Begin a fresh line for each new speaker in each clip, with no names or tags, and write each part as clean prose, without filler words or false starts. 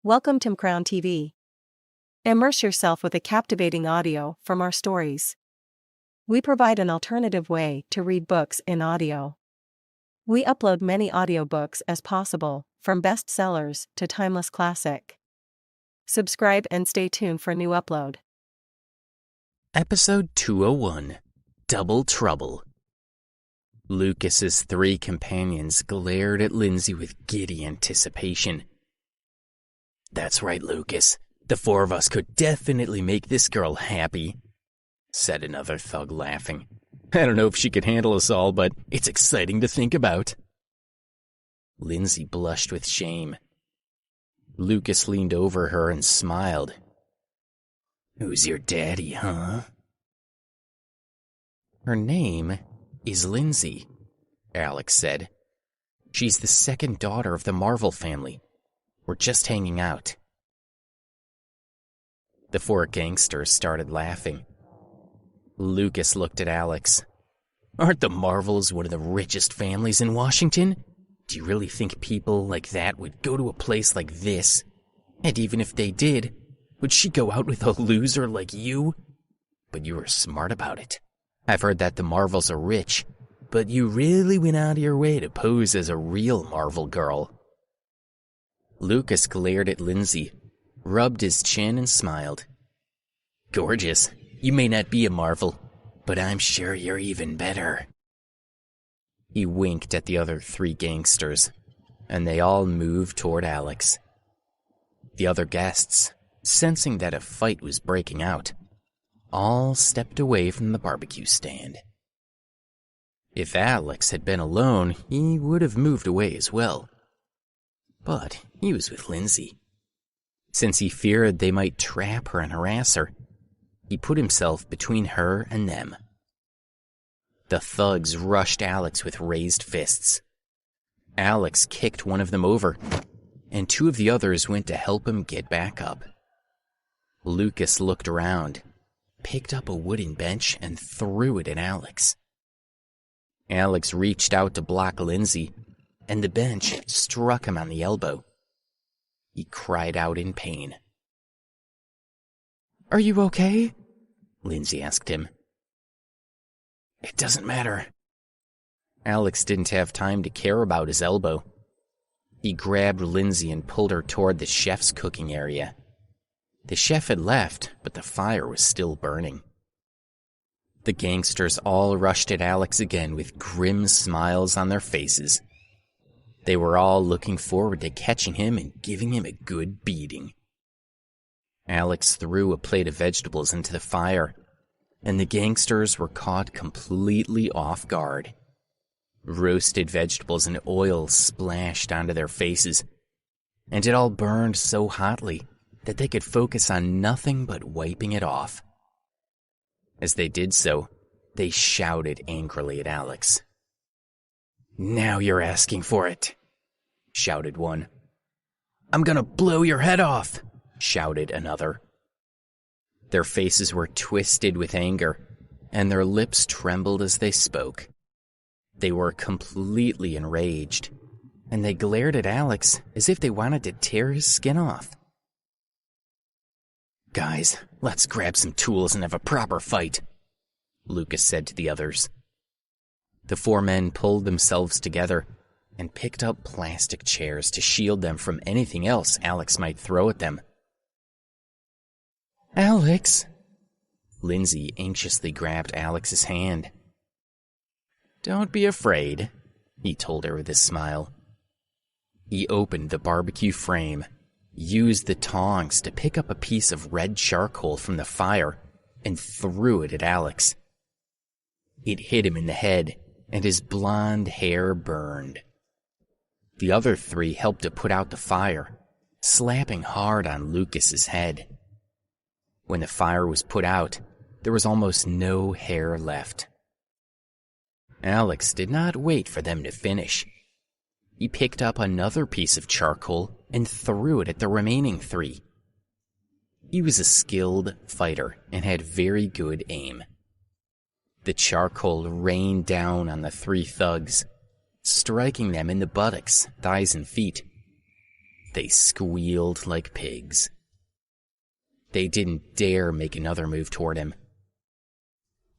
Welcome to Crown TV. Immerse yourself with a captivating audio from our stories. We provide an alternative way to read books in audio. We upload many audiobooks as possible, from bestsellers to timeless classic. Subscribe and stay tuned for new upload.
Episode 201, Double Trouble. Lucas's three companions glared at Lindsay with giddy anticipation. "That's right, Lucas. The four of us could definitely make this girl happy," said another thug, laughing. "I don't know if she could handle us all, but it's exciting to think about." Lindsay blushed with shame. Lucas leaned over her and smiled. "Who's your daddy, huh?" "Her name is Lindsay," Alex said. "She's the second daughter of the Marvel family. We're just hanging out." The four gangsters started laughing. Lucas looked at Alex. "Aren't the Marvels one of the richest families in Washington? Do you really think people like that would go to a place like this? And even if they did, would she go out with a loser like you? But you were smart about it. I've heard that the Marvels are rich, but you really went out of your way to pose as a real Marvel girl." Lucas glared at Lindsay, rubbed his chin and smiled. "Gorgeous. You may not be a Marvel, but I'm sure you're even better." He winked at the other three gangsters, and they all moved toward Alex. The other guests, sensing that a fight was breaking out, all stepped away from the barbecue stand. If Alex had been alone, he would have moved away as well. But he was with Lindsay. Since he feared they might trap her and harass her, he put himself between her and them. The thugs rushed Alex with raised fists. Alex kicked one of them over, and two of the others went to help him get back up. Lucas looked around, picked up a wooden bench, and threw it at Alex. Alex reached out to block Lindsay, and the bench struck him on the elbow. He cried out in pain. "Are you okay?" Lindsay asked him. "It doesn't matter." Alex didn't have time to care about his elbow. He grabbed Lindsay and pulled her toward the chef's cooking area. The chef had left, but the fire was still burning. The gangsters all rushed at Alex again with grim smiles on their faces. They were all looking forward to catching him and giving him a good beating. Alex threw a plate of vegetables into the fire, and the gangsters were caught completely off guard. Roasted vegetables and oil splashed onto their faces, and it all burned so hotly that they could focus on nothing but wiping it off. As they did so, they shouted angrily at Alex. "Now you're asking for it," shouted one. "I'm gonna blow your head off," shouted another. Their faces were twisted with anger, and their lips trembled as they spoke. They were completely enraged, and they glared at Alex as if they wanted to tear his skin off. "Guys, let's grab some tools and have a proper fight," Lucas said to the others. The four men pulled themselves together and picked up plastic chairs to shield them from anything else Alex might throw at them. "Alex!" Lindsay anxiously grabbed Alex's hand. "Don't be afraid," he told her with a smile. He opened the barbecue frame, used the tongs to pick up a piece of red charcoal from the fire, and threw it at Alex. It hit him in the head, and his blonde hair burned. The other three helped to put out the fire, slapping hard on Lucas's head. When the fire was put out, there was almost no hair left. Alex did not wait for them to finish. He picked up another piece of charcoal and threw it at the remaining three. He was a skilled fighter and had very good aim. The charcoal rained down on the three thugs, striking them in the buttocks, thighs, and feet. They squealed like pigs. They didn't dare make another move toward him.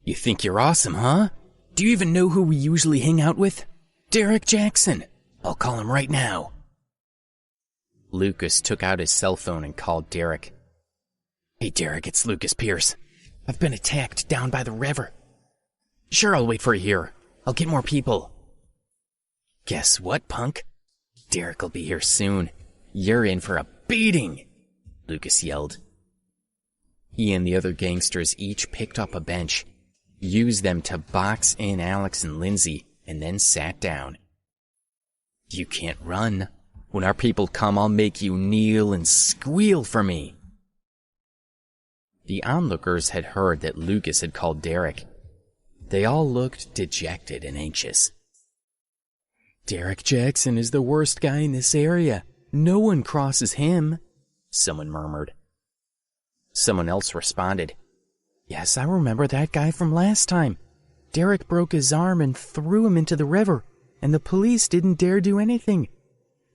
"You think you're awesome, huh? Do you even know who we usually hang out with? Derek Jackson. I'll call him right now." Lucas took out his cell phone and called Derek. "Hey Derek, it's Lucas Pierce. I've been attacked down by the river." "Sure, I'll wait for you here. I'll get more people." "Guess what, punk? Derek'll be here soon. You're in for a beating," Lucas yelled. He and the other gangsters each picked up a bench, used them to box in Alex and Lindsay, and then sat down. "You can't run. When our people come, I'll make you kneel and squeal for me." The onlookers had heard that Lucas had called Derek. They all looked dejected and anxious. "Derek Jackson is the worst guy in this area. No one crosses him," someone murmured. Someone else responded, "Yes, I remember that guy from last time. Derek broke his arm and threw him into the river, and the police didn't dare do anything.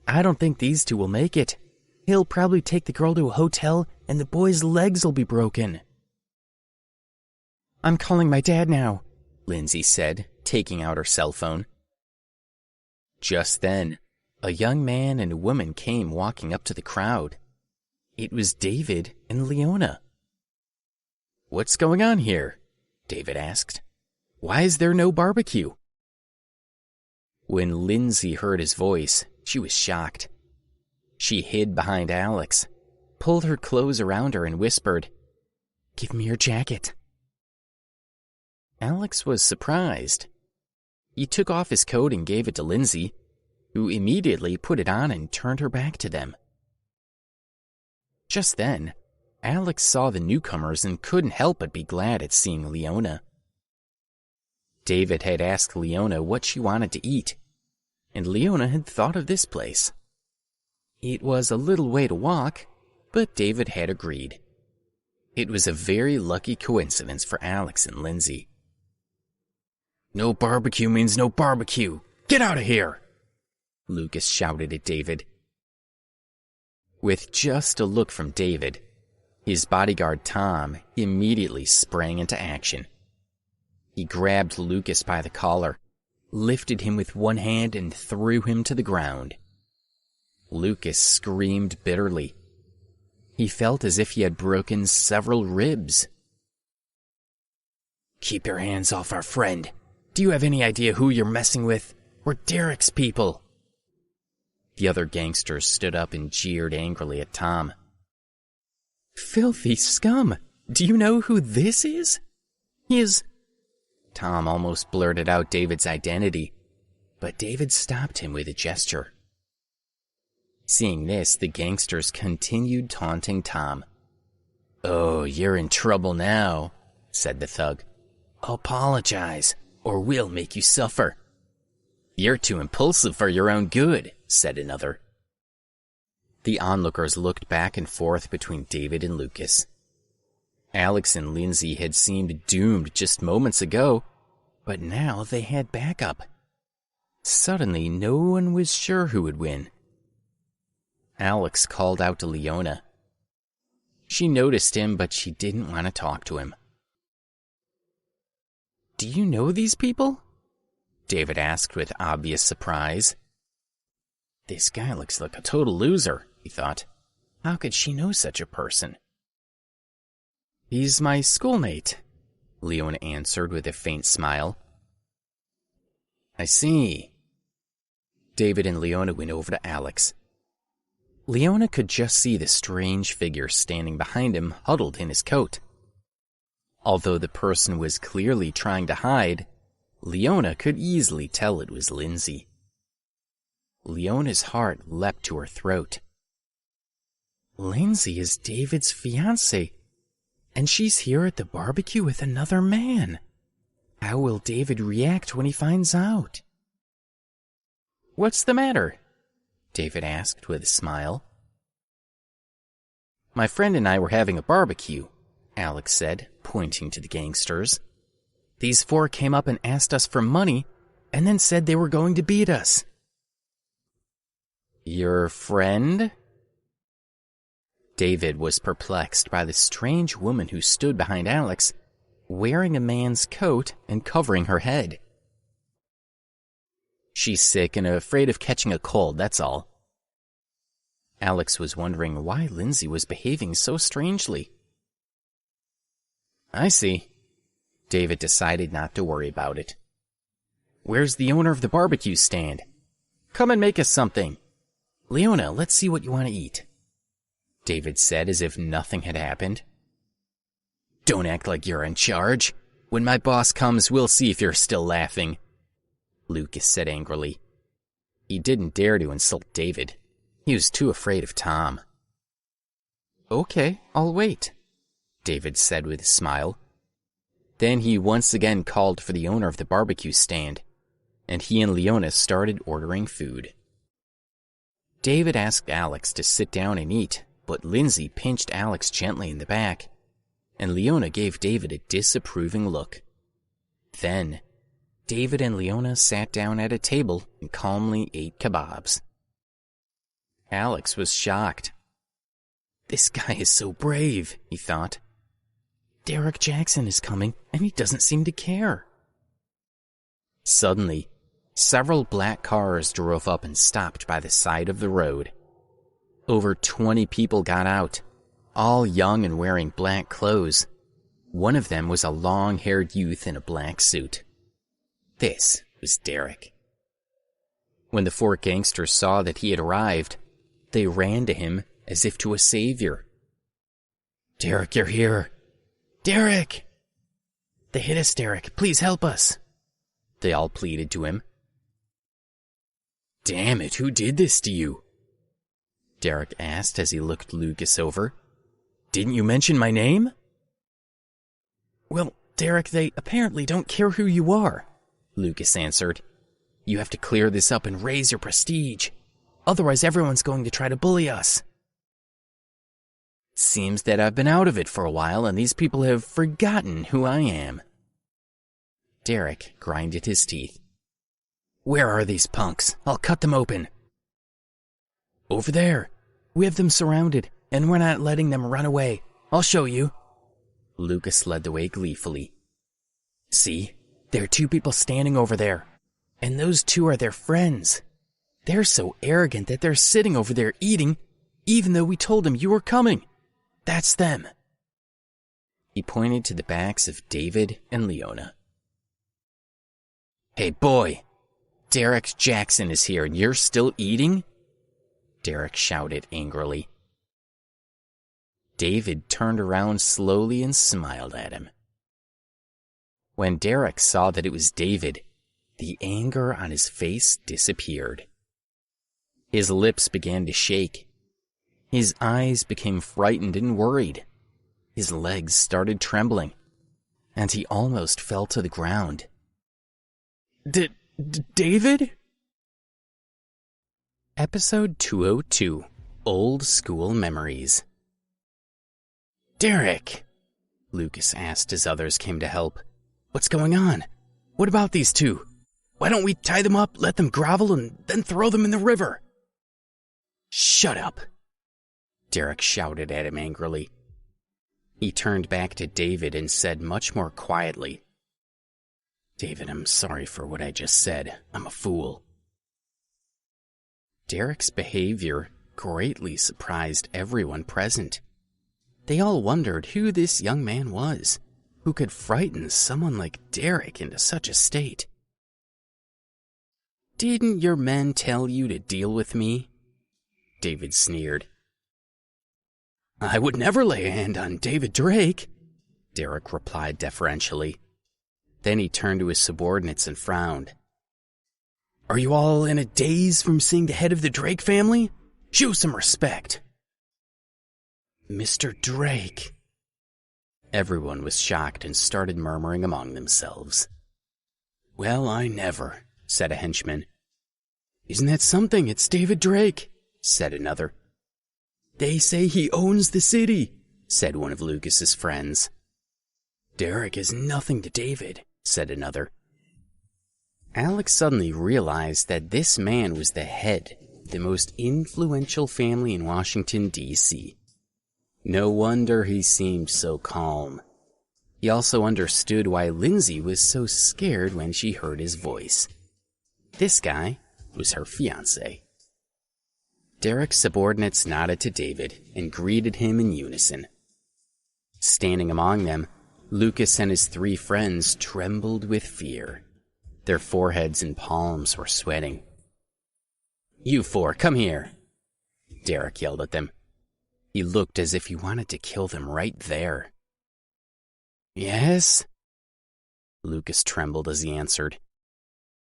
I don't think these two will make it. He'll probably take the girl to a hotel, and the boy's legs will be broken." "I'm calling my dad now," Lindsay said, taking out her cell phone. Just then, a young man and a woman came walking up to the crowd. It was David and Leona. "What's going on here?" David asked. "Why is there no barbecue?" When Lindsay heard his voice, she was shocked. She hid behind Alex, pulled her clothes around her, and whispered, "Give me your jacket." Alex was surprised. He took off his coat and gave it to Lindsay, who immediately put it on and turned her back to them. Just then, Alex saw the newcomers and couldn't help but be glad at seeing Leona. David had asked Leona what she wanted to eat, and Leona had thought of this place. It was a little way to walk, but David had agreed. It was a very lucky coincidence for Alex and Lindsay. "No barbecue means no barbecue. Get out of here!" Lucas shouted at David. With just a look from David, his bodyguard Tom immediately sprang into action. He grabbed Lucas by the collar, lifted him with one hand, and threw him to the ground. Lucas screamed bitterly. He felt as if he had broken several ribs. "Keep your hands off our friend. Do you have any idea who you're messing with? We're Derek's people." The other gangsters stood up and jeered angrily at Tom. "Filthy scum! Do you know who this is? He is—" Tom almost blurted out David's identity, but David stopped him with a gesture. Seeing this, the gangsters continued taunting Tom. "Oh, you're in trouble now," said the thug. "Apologize, or we'll make you suffer." "You're too impulsive for your own good," said another. The onlookers looked back and forth between David and Lucas. Alex and Lindsay had seemed doomed just moments ago, but now they had backup. Suddenly, no one was sure who would win. Alex called out to Leona. She noticed him, but she didn't want to talk to him. "Do you know these people?" David asked with obvious surprise. This guy looks like a total loser, he thought. How could she know such a person? "He's my schoolmate," Leona answered with a faint smile. "I see." David and Leona went over to Alex. Leona could just see the strange figure standing behind him, huddled in his coat. Although the person was clearly trying to hide, Leona could easily tell it was Lindsay. Leona's heart leapt to her throat. Lindsay is David's fiancée, and she's here at the barbecue with another man. How will David react when he finds out? "What's the matter?" David asked with a smile. "My friend and I were having a barbecue," Alex said, pointing to the gangsters. "These four came up and asked us for money, and then said they were going to beat us." "Your friend?" David was perplexed by the strange woman who stood behind Alex, wearing a man's coat and covering her head. She's sick and afraid of catching a cold, that's all. Alex was wondering why Lindsay was behaving so strangely. I see. David decided not to worry about it. Where's the owner of the barbecue stand? Come and make us something. Leona, let's see what you want to eat. David said as if nothing had happened. Don't act like you're in charge. When my boss comes, we'll see if you're still laughing, Lucas said angrily. He didn't dare to insult David. He was too afraid of Tom. Okay, I'll wait, David said with a smile. Then he once again called for the owner of the barbecue stand, and he and Leona started ordering food. David asked Alex to sit down and eat, but Lindsay pinched Alex gently in the back, and Leona gave David a disapproving look. Then, David and Leona sat down at a table and calmly ate kebabs. Alex was shocked. This guy is so brave, he thought. Derek Jackson is coming, and he doesn't seem to care. Suddenly, several black cars drove up and stopped by the side of the road. Over 20 people got out, all young and wearing black clothes. One of them was a long-haired youth in a black suit. This was Derek. When the 4 gangsters saw that he had arrived, they ran to him as if to a savior. Derek, you're here. Derek! They hit us, Derek. Please help us. They all pleaded to him. Damn it, who did this to you? Derek asked as he looked Lucas over. Didn't you mention my name? Well, Derek, they apparently don't care who you are, Lucas answered. You have to clear this up and raise your prestige. Otherwise, everyone's going to try to bully us. Seems that I've been out of it for a while and these people have forgotten who I am. Derek grinded his teeth. Where are these punks? I'll cut them open. Over there. We have them surrounded, and we're not letting them run away. I'll show you. Lucas led the way gleefully. See, there are 2 people standing over there, and those 2 are their friends. They're so arrogant that they're sitting over there eating, even though we told them you were coming. That's them. He pointed to the backs of David and Leona. Hey boy, Derek Jackson is here and you're still eating? Derek shouted angrily. David turned around slowly and smiled at him. When Derek saw that it was David, the anger on his face disappeared. His lips began to shake. His eyes became frightened and worried. His legs started trembling, and he almost fell to the ground. David? Episode 202, Old School Memories. Derek, Lucas asked as others came to help. What's going on? What about these 2? Why don't we tie them up, let them grovel, and then throw them in the river? Shut up, Derek shouted at him angrily. He turned back to David and said much more quietly, David, I'm sorry for what I just said. I'm a fool. Derek's behavior greatly surprised everyone present. They all wondered who this young man was, who could frighten someone like Derek into such a state. Didn't your men tell you to deal with me? David sneered. I would never lay a hand on David Drake, Derek replied deferentially. Then he turned to his subordinates and frowned. Are you all in a daze from seeing the head of the Drake family? Show some respect. Mr. Drake. Everyone was shocked and started murmuring among themselves. Well, I never, said a henchman. Isn't that something? It's David Drake, said another. They say he owns the city, said one of Lucas's friends. Derek is nothing to David, said another. Alex suddenly realized that this man was the head of the most influential family in Washington, D.C. No wonder he seemed so calm. He also understood why Lindsay was so scared when she heard his voice. This guy was her fiancé. Derek's subordinates nodded to David and greeted him in unison. Standing among them, Lucas and his 3 friends trembled with fear. Their foreheads and palms were sweating. "You 4, come here," Derek yelled at them. He looked as if he wanted to kill them right there. "Yes?" Lucas trembled as he answered.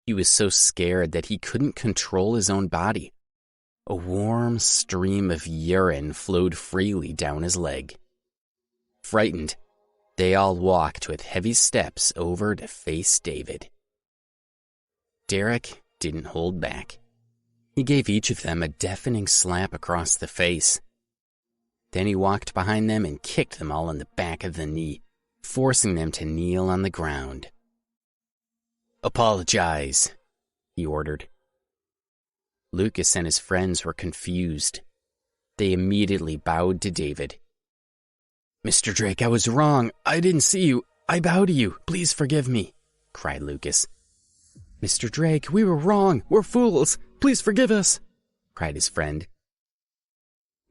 He was so scared that he couldn't control his own body. A warm stream of urine flowed freely down his leg. Frightened, they all walked with heavy steps over to face David. Derek didn't hold back. He gave each of them a deafening slap across the face. Then he walked behind them and kicked them all in the back of the knee, forcing them to kneel on the ground. "Apologize," he ordered. Lucas and his friends were confused. They immediately bowed to David. "Mr. Drake, I was wrong. I didn't see you. I bow to you. Please forgive me," cried Lucas. "Mr. Drake, we were wrong. We're fools. Please forgive us," cried his friend.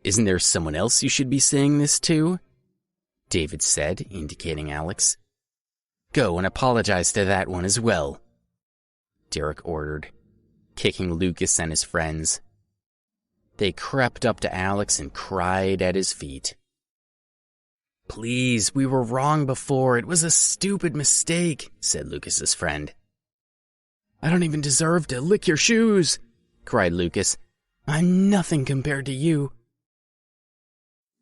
"Isn't there someone else you should be saying this to?" David said, indicating Alex. "Go and apologize to that one as well," Derek ordered, kicking Lucas and his friends. They crept up to Alex and cried at his feet. "Please, we were wrong before. It was a stupid mistake," said Lucas's friend. "I don't even deserve to lick your shoes," cried Lucas. "I'm nothing compared to you."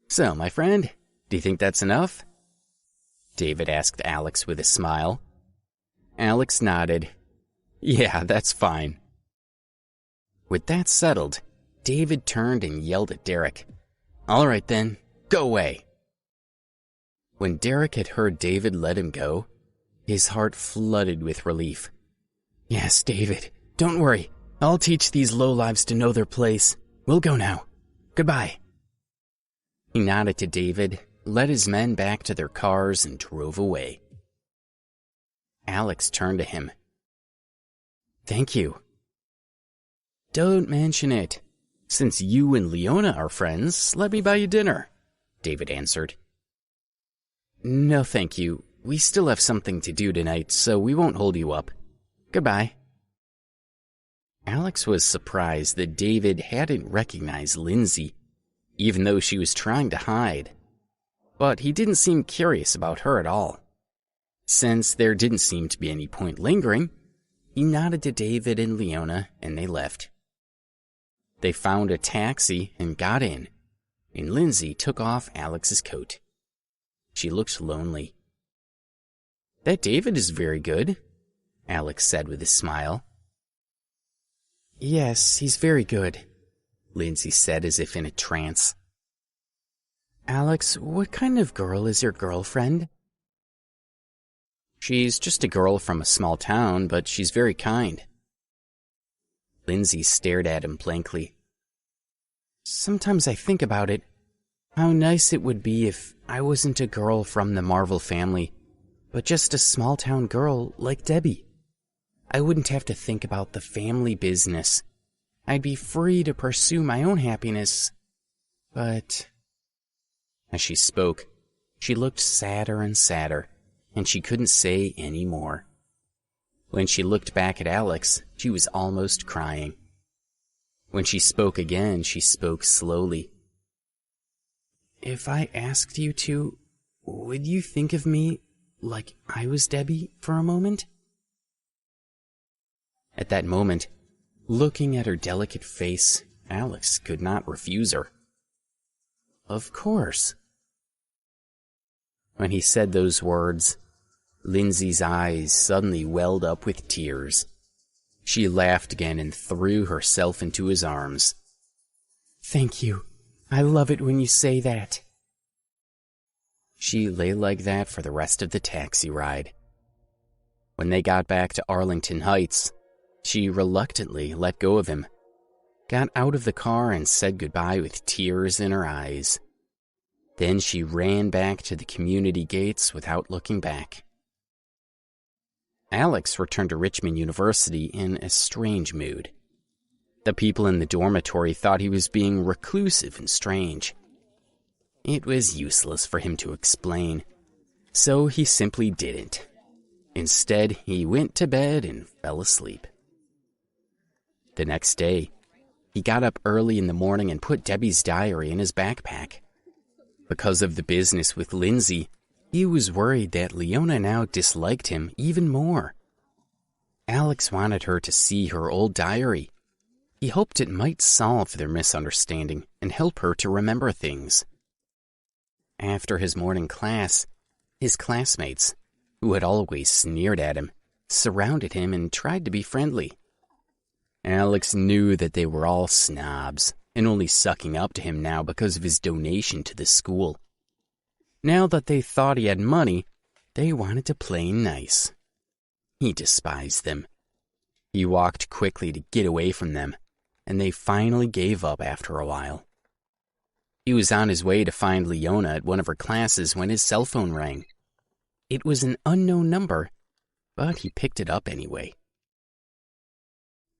"So, my friend, do you think that's enough?" David asked Alex with a smile. Alex nodded. "Yeah, that's fine." With that settled, David turned and yelled at Derek. "All right then, go away." When Derek had heard David let him go, his heart flooded with relief. "Yes, David, don't worry. I'll teach these lowlives to know their place. We'll go now. Goodbye." He nodded to David, led his men back to their cars, and drove away. Alex turned to him. "Thank you." "Don't mention it. Since you and Leona are friends, let me buy you dinner," David answered. "No, thank you. We still have something to do tonight, so we won't hold you up. Goodbye." Alex was surprised that David hadn't recognized Lindsay, even though she was trying to hide. But he didn't seem curious about her at all. Since there didn't seem to be any point lingering, he nodded to David and Leona, and they left. They found a taxi and got in, and Lindsay took off Alex's coat. She looked lonely. "That David is very good," Alex said with a smile. "Yes, he's very good," Lindsay said as if in a trance. "Alex, what kind of girl is your girlfriend?" "She's just a girl from a small town, but she's very kind." Lindsay stared at him blankly. "Sometimes I think about it. How nice it would be if I wasn't a girl from the Marvel family, but just a small-town girl like Debbie. I wouldn't have to think about the family business. I'd be free to pursue my own happiness. But..." As she spoke, she looked sadder and sadder, and she couldn't say any more. When she looked back at Alex, she was almost crying. When she spoke again, she spoke slowly. "If I asked you to, would you think of me like I was Debbie for a moment?" At that moment, looking at her delicate face, Alex could not refuse her. "Of course." When he said those words, Lindsay's eyes suddenly welled up with tears. She laughed again and threw herself into his arms. "Thank you. I love it when you say that." She lay like that for the rest of the taxi ride. When they got back to Arlington Heights, she reluctantly let go of him, got out of the car and said goodbye with tears in her eyes. Then she ran back to the community gates without looking back. Alex returned to Richmond University in a strange mood. The people in the dormitory thought he was being reclusive and strange. It was useless for him to explain, so he simply didn't. Instead, he went to bed and fell asleep. The next day, he got up early in the morning and put Debbie's diary in his backpack. Because of the business with Lindsay, he was worried that Leona now disliked him even more. Alex wanted her to see her old diary. He hoped it might solve their misunderstanding and help her to remember things. After his morning class, his classmates, who had always sneered at him, surrounded him and tried to be friendly. Alex knew that they were all snobs and only sucking up to him now because of his donation to the school. Now that they thought he had money, they wanted to play nice. He despised them. He walked quickly to get away from them, and they finally gave up after a while. He was on his way to find Leona at one of her classes when his cell phone rang. It was an unknown number, but he picked it up anyway.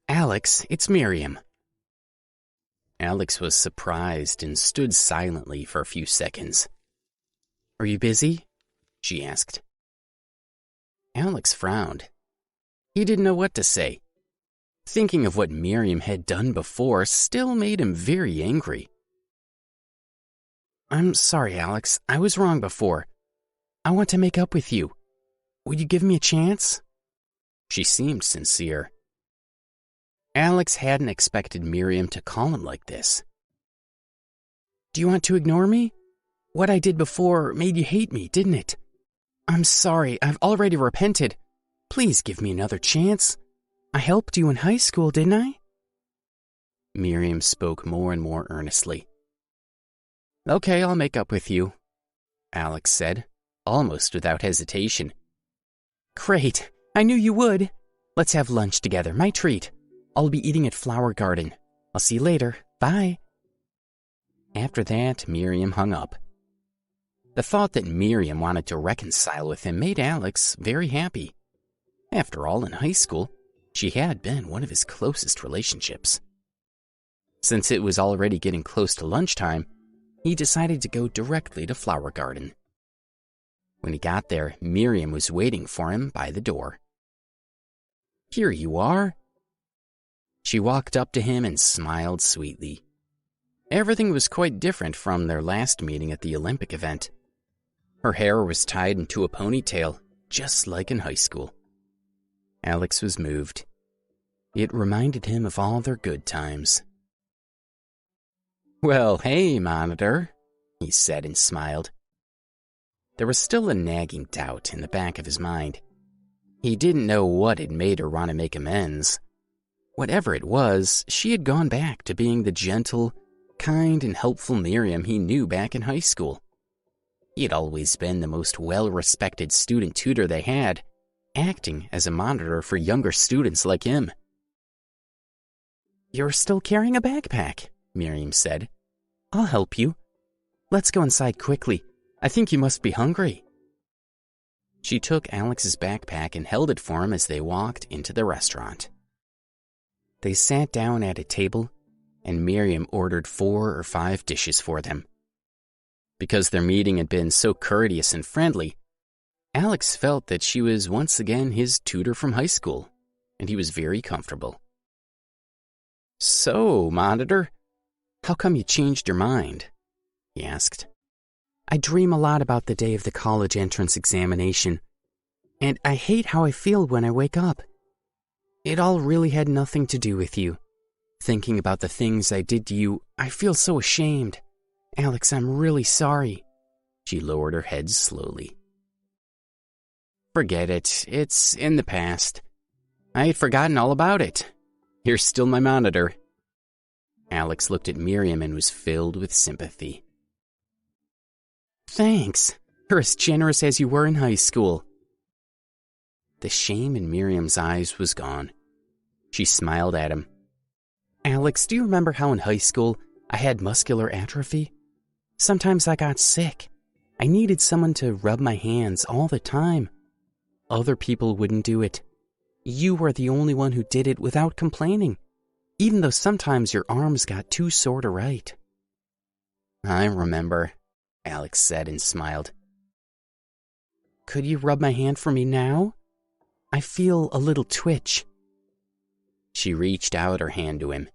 "Alex, it's Miriam." Alex was surprised and stood silently for a few seconds. "Are you busy?" she asked. Alex frowned. He didn't know what to say. Thinking of what Miriam had done before still made him very angry. "I'm sorry, Alex. I was wrong before. I want to make up with you. Would you give me a chance?" She seemed sincere. Alex hadn't expected Miriam to call him like this. "Do you want to ignore me? What I did before made you hate me, didn't it? I'm sorry. I've already repented. Please give me another chance. I helped you in high school, didn't I?" Miriam spoke more and more earnestly. "Okay, I'll make up with you," Alex said, almost without hesitation. "Great. I knew you would. Let's have lunch together, my treat. I'll be eating at Flower Garden. I'll see you later. Bye." After that, Miriam hung up. The thought that Miriam wanted to reconcile with him made Alex very happy. After all, in high school, she had been one of his closest relationships. Since it was already getting close to lunchtime, he decided to go directly to Flower Garden. When he got there, Miriam was waiting for him by the door. "Here you are." She walked up to him and smiled sweetly. Everything was quite different from their last meeting at the Olympic event. Her hair was tied into a ponytail, just like in high school. Alex was moved. It reminded him of all their good times. "Well, hey, Monitor," he said and smiled. There was still a nagging doubt in the back of his mind. He didn't know what had made her want to make amends. Whatever it was, she had gone back to being the gentle, kind, and helpful Miriam he knew back in high school. He had always been the most well-respected student tutor they had, acting as a monitor for younger students like him. "You're still carrying a backpack," Miriam said. "I'll help you. Let's go inside quickly. I think you must be hungry." She took Alex's backpack and held it for him as they walked into the restaurant. They sat down at a table, and Miriam ordered 4 or 5 dishes for them. Because their meeting had been so courteous and friendly, Alex felt that she was once again his tutor from high school, and he was very comfortable. "So, Monitor, how come you changed your mind?" he asked. "I dream a lot about the day of the college entrance examination, and I hate how I feel when I wake up. It all really had nothing to do with you. Thinking about the things I did to you, I feel so ashamed. Alex, I'm really sorry." She lowered her head slowly. "Forget it. It's in the past. I had forgotten all about it. You're still my monitor." Alex looked at Miriam and was filled with sympathy. "Thanks. You're as generous as you were in high school." The shame in Miriam's eyes was gone. She smiled at him. "Alex, do you remember how in high school I had muscular atrophy? Sometimes I got sick. I needed someone to rub my hands all the time. Other people wouldn't do it. You were the only one who did it without complaining, even though sometimes your arms got too sore to write." "I remember," Alex said and smiled. "Could you rub my hand for me now? I feel a little twitch." She reached out her hand to him.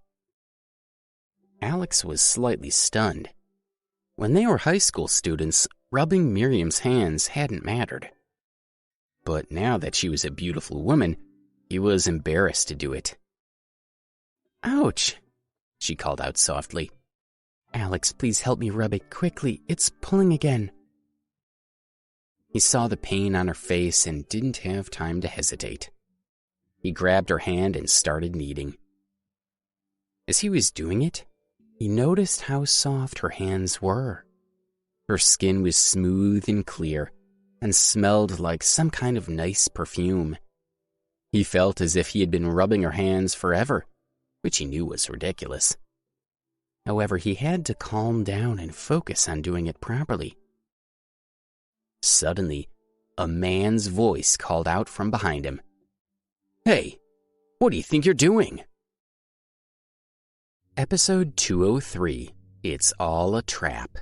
Alex was slightly stunned. When they were high school students, rubbing Miriam's hands hadn't mattered. But now that she was a beautiful woman, he was embarrassed to do it. "Ouch," she called out softly. "Alex, please help me rub it quickly. It's pulling again." He saw the pain on her face and didn't have time to hesitate. He grabbed her hand and started kneading. As he was doing it, he noticed how soft her hands were. Her skin was smooth and clear and smelled like some kind of nice perfume. He felt as if he had been rubbing her hands forever, which he knew was ridiculous. However, he had to calm down and focus on doing it properly. Suddenly, a man's voice called out from behind him. "Hey, what do you think you're doing?" Episode 203, It's All a Trap.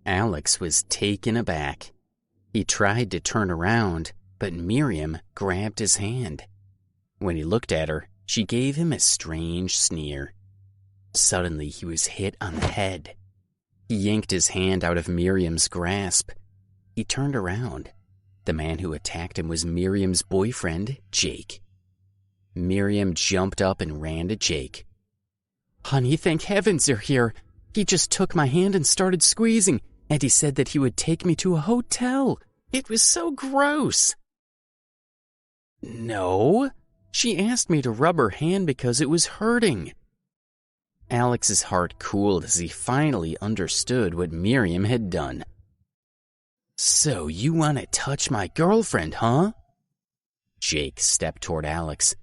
Alex was taken aback. He tried to turn around, but Miriam grabbed his hand. When he looked at her, she gave him a strange sneer. Suddenly, he was hit on the head. He yanked his hand out of Miriam's grasp. He turned around. The man who attacked him was Miriam's boyfriend, Jake. Miriam jumped up and ran to Jake. "Honey, thank heavens you're here. He just took my hand and started squeezing, and he said that he would take me to a hotel. It was so gross." "No, she asked me to rub her hand because it was hurting." Alex's heart cooled as he finally understood what Miriam had done. "So you want to touch my girlfriend, huh?" Jake stepped toward Alex,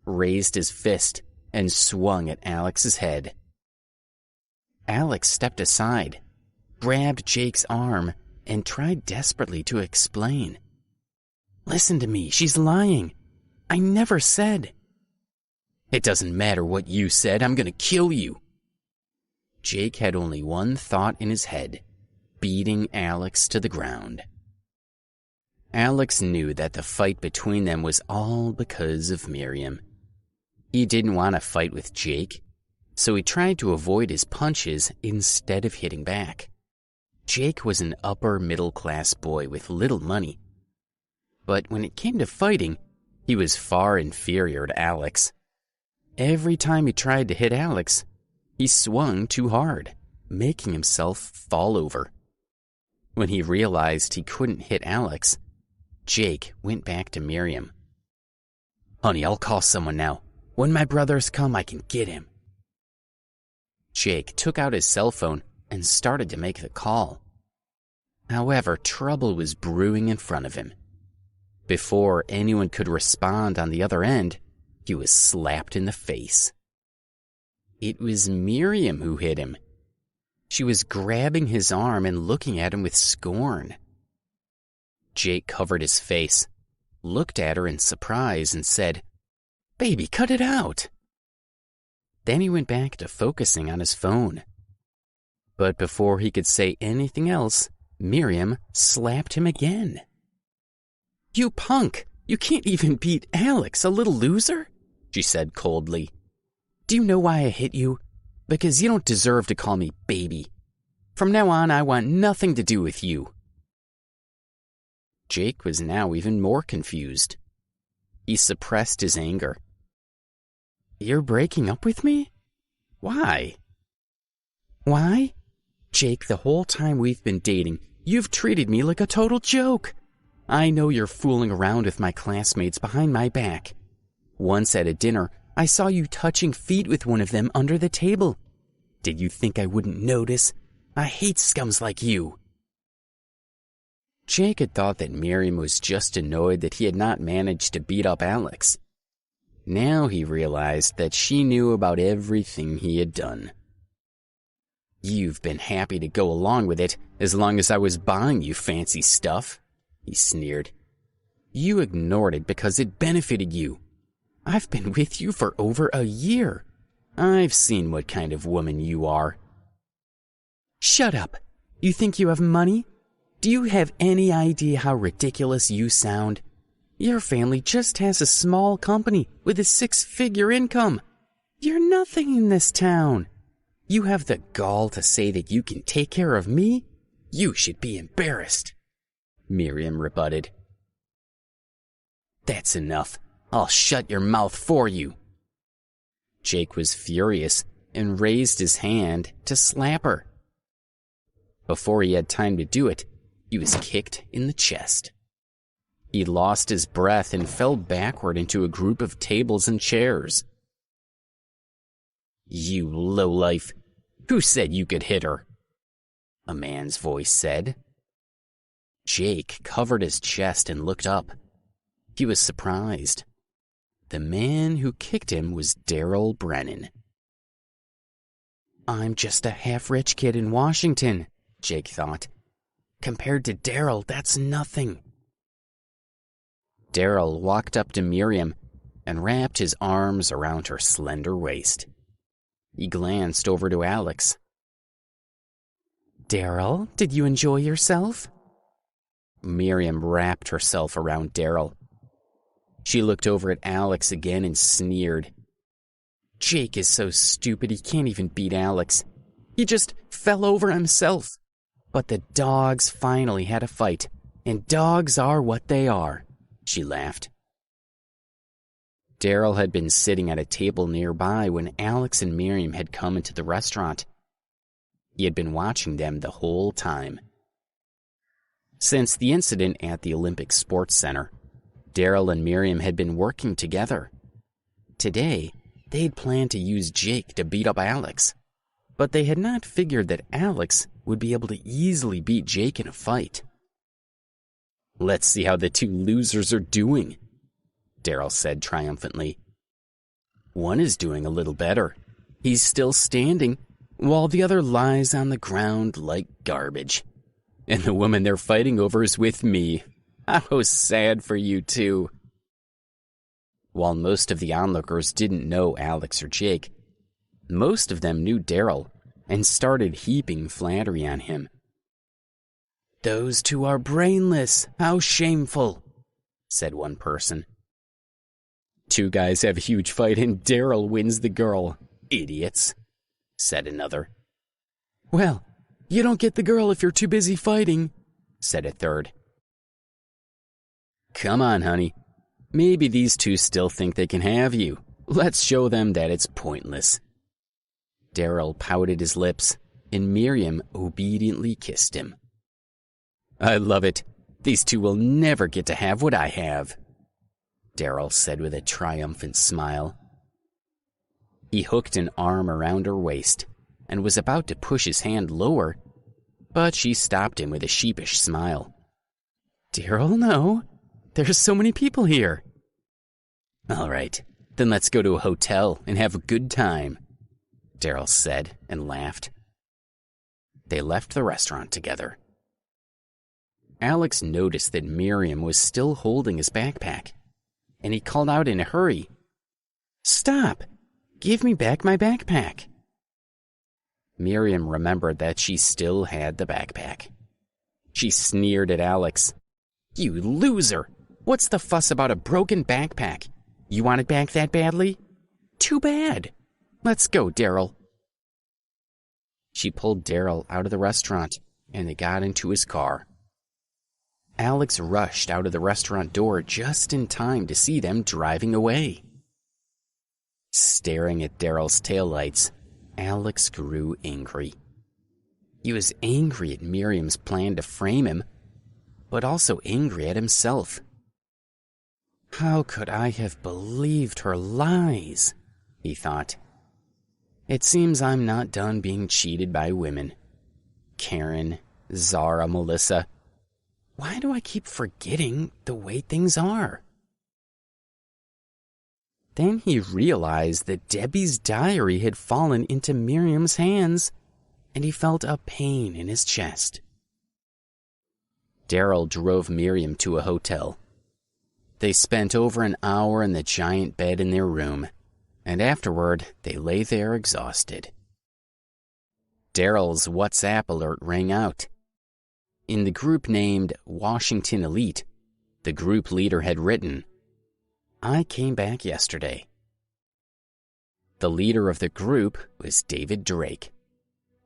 raised his fist, and swung at Alex's head. Alex stepped aside, grabbed Jake's arm, and tried desperately to explain. "Listen to me, she's lying. I never said." "It doesn't matter what you said, I'm gonna kill you." Jake had only one thought in his head: beating Alex to the ground. Alex knew that the fight between them was all because of Miriam. He didn't want to fight with Jake, so he tried to avoid his punches instead of hitting back. Jake was an upper-middle-class boy with little money. But when it came to fighting, he was far inferior to Alex. Every time he tried to hit Alex, he swung too hard, making himself fall over. When he realized he couldn't hit Alex, Jake went back to Miriam. "Honey, I'll call someone now. When my brothers come, I can get him." Jake took out his cell phone and started to make the call. However, trouble was brewing in front of him. Before anyone could respond on the other end, he was slapped in the face. It was Miriam who hit him. She was grabbing his arm and looking at him with scorn. Jake covered his face, looked at her in surprise, and said, "Baby, cut it out." Then he went back to focusing on his phone. But before he could say anything else, Miriam slapped him again. "You punk! You can't even beat Alex, a little loser," she said coldly. "Do you know why I hit you? Because you don't deserve to call me baby. From now on, I want nothing to do with you." Jake was now even more confused. He suppressed his anger. "You're breaking up with me? Why?" "Why? Jake, the whole time we've been dating, you've treated me like a total joke. I know you're fooling around with my classmates behind my back. Once at a dinner, I saw you touching feet with one of them under the table. Did you think I wouldn't notice? I hate scums like you." Jake had thought that Miriam was just annoyed that he had not managed to beat up Alex. Now he realized that she knew about everything he had done. You've been happy to go along with it as long as I was buying you fancy stuff, he sneered. You ignored it because it benefited you. I've been with you for over a year. I've seen what kind of woman you are. Shut up. You think you have money? Do you have any idea how ridiculous you sound? Your family just has a small company with a 6-figure income. You're nothing in this town. You have the gall to say that you can take care of me? You should be embarrassed, Miriam rebutted. That's enough. I'll shut your mouth for you. Jake was furious and raised his hand to slap her. Before he had time to do it, he was kicked in the chest. He lost his breath and fell backward into a group of tables and chairs. You lowlife. Who said you could hit her? A man's voice said. Jake covered his chest and looked up. He was surprised. The man who kicked him was Daryl Brennan. I'm just a half-rich kid in Washington, Jake thought. Compared to Daryl, that's nothing. Daryl walked up to Miriam and wrapped his arms around her slender waist. He glanced over to Alex. Daryl, did you enjoy yourself? Miriam wrapped herself around Daryl. She looked over at Alex again and sneered. Jake is so stupid he can't even beat Alex. He just fell over himself. But the dogs finally had a fight, and dogs are what they are, she laughed. Daryl had been sitting at a table nearby when Alex and Miriam had come into the restaurant. He had been watching them the whole time. Since the incident at the Olympic Sports Center, Daryl and Miriam had been working together. Today, they'd planned to use Jake to beat up Alex, but they had not figured that Alex would be able to easily beat Jake in a fight. Let's see how the two losers are doing, Daryl said triumphantly. One is doing a little better. He's still standing, while the other lies on the ground like garbage. And the woman they're fighting over is with me. How sad for you two. While most of the onlookers didn't know Alex or Jake, most of them knew Daryl and started heaping flattery on him. Those two are brainless. How shameful, said one person. Two guys have a huge fight and Daryl wins the girl. Idiots, said another. Well, you don't get the girl if you're too busy fighting, said a third. Come on, honey. Maybe these two still think they can have you. Let's show them that it's pointless. Daryl pouted his lips, and Miriam obediently kissed him. I love it. These two will never get to have what I have, Daryl said with a triumphant smile. He hooked an arm around her waist and was about to push his hand lower, but she stopped him with a sheepish smile. Daryl, no. There's so many people here. All right, then let's go to a hotel and have a good time, Daryl said and laughed. They left the restaurant together. Alex noticed that Miriam was still holding his backpack, and he called out in a hurry, Stop! Give me back my backpack. Miriam remembered that she still had the backpack. She sneered at Alex. You loser! What's the fuss about a broken backpack? You want it back that badly? Too bad. Let's go, Daryl. She pulled Daryl out of the restaurant, and they got into his car. Alex rushed out of the restaurant door just in time to see them driving away. Staring at Daryl's taillights, Alex grew angry. He was angry at Miriam's plan to frame him, but also angry at himself. How could I have believed her lies? He thought. It seems I'm not done being cheated by women. Karen, Zara, Melissa. Why do I keep forgetting the way things are? Then he realized that Debbie's diary had fallen into Miriam's hands, and he felt a pain in his chest. Daryl drove Miriam to a hotel. They spent over an hour in the giant bed in their room, and afterward they lay there exhausted. Daryl's WhatsApp alert rang out. In the group named Washington Elite, the group leader had written, "I came back yesterday." The leader of the group was David Drake,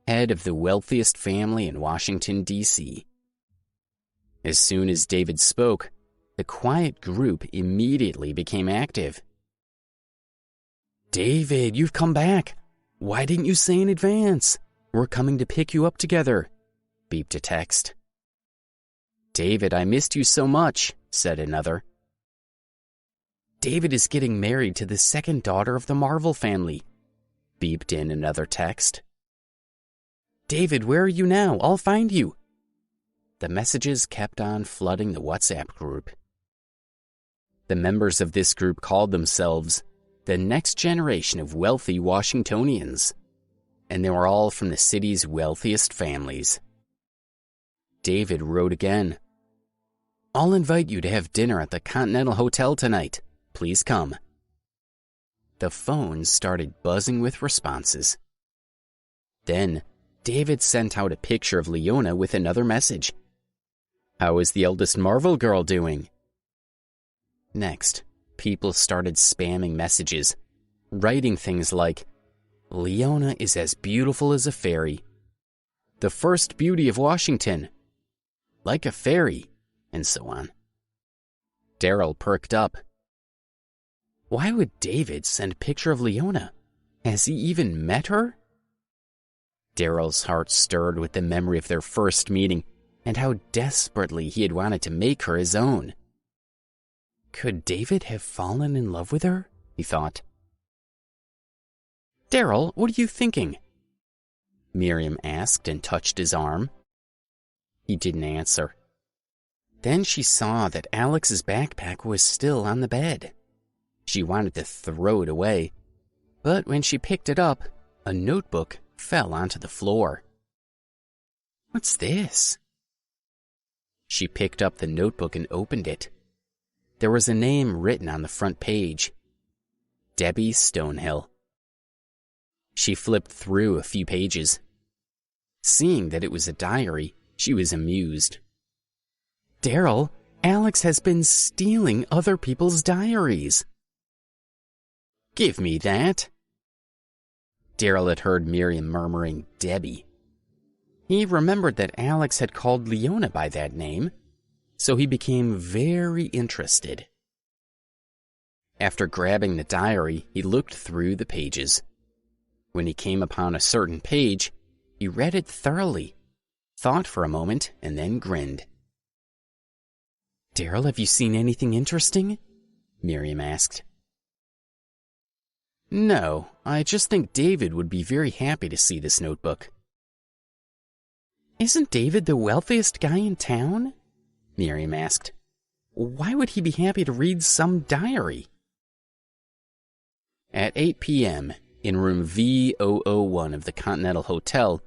head of the wealthiest family in Washington, D.C. As soon as David spoke, the quiet group immediately became active. "David, you've come back. Why didn't you say in advance? We're coming to pick you up together," beeped a text. "David, I missed you so much," said another. "David is getting married to the second daughter of the Marvel family," beeped in another text. "David, where are you now? I'll find you." The messages kept on flooding the WhatsApp group. The members of this group called themselves the next generation of wealthy Washingtonians, and they were all from the city's wealthiest families. David wrote again, "I'll invite you to have dinner at the Continental Hotel tonight. Please come." The phone started buzzing with responses. Then, David sent out a picture of Leona with another message. "How is the eldest Marvel girl doing?" Next, people started spamming messages, writing things like, "Leona is as beautiful as a fairy," "The first beauty of Washington," "Like a fairy," and so on. Daryl perked up. Why would David send a picture of Leona? Has he even met her? Daryl's heart stirred with the memory of their first meeting and how desperately he had wanted to make her his own. Could David have fallen in love with her? He thought. "Daryl, what are you thinking?" Miriam asked and touched his arm. He didn't answer. Then she saw that Alex's backpack was still on the bed. She wanted to throw it away, but when she picked it up, a notebook fell onto the floor. "What's this?" She picked up the notebook and opened it. There was a name written on the front page. Debbie Stonehill. She flipped through a few pages. Seeing that it was a diary, she was amused. "Daryl, Alex has been stealing other people's diaries." "Give me that." Daryl had heard Miriam murmuring Debbie. He remembered that Alex had called Leona by that name, so he became very interested. After grabbing the diary, he looked through the pages. When he came upon a certain page, he read it thoroughly, thought for a moment, and then grinned. "Daryl, have you seen anything interesting?" Miriam asked. "No, I just think David would be very happy to see this notebook." "Isn't David the wealthiest guy in town?" Miriam asked. "Why would he be happy to read some diary?" At 8 p.m., in room V001 of the Continental Hotel,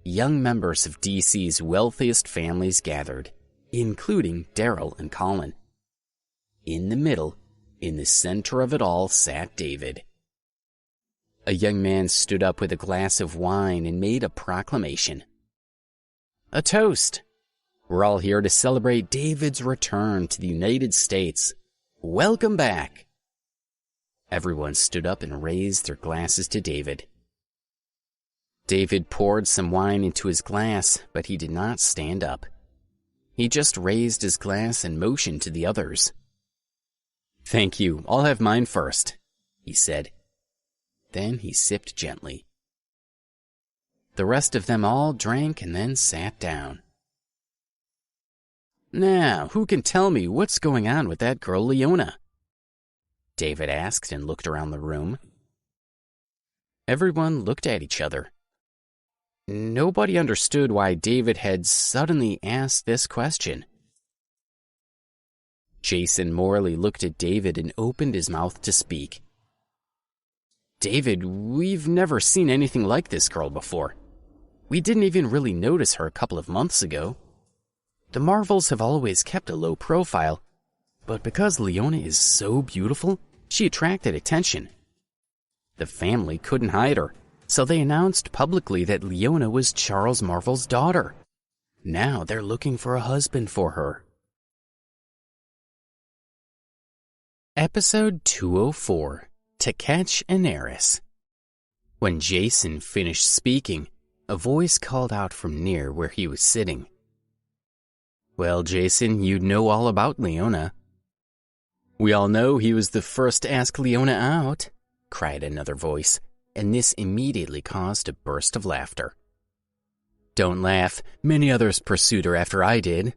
young members of DC's wealthiest families gathered, including Daryl and Colin. In the middle, in the center of it all, sat David. A young man stood up with a glass of wine and made a proclamation. "A toast! We're all here to celebrate David's return to the United States. Welcome back!" Everyone stood up and raised their glasses to David. David poured some wine into his glass, but he did not stand up. He just raised his glass and motioned to the others. "Thank you, I'll have mine first," he said. Then he sipped gently. The rest of them all drank and then sat down. "Now, who can tell me what's going on with that girl Leona?" David asked and looked around the room. Everyone looked at each other. Nobody understood why David had suddenly asked this question. Jason Morley looked at David and opened his mouth to speak. "David, we've never seen anything like this girl before. We didn't even really notice her a couple of months ago. The Marvels have always kept a low profile, but because Leona is so beautiful, she attracted attention. The family couldn't hide her, so they announced publicly that Leona was Charles Marvel's daughter. Now they're looking for a husband for her. Episode 204, To Catch an Heiress. When Jason finished speaking, a voice called out from near where he was sitting. "Well, Jason, you know all about Leona." "We all know he was the first to ask Leona out," cried another voice, and this immediately caused a burst of laughter. "Don't laugh. Many others pursued her after I did,"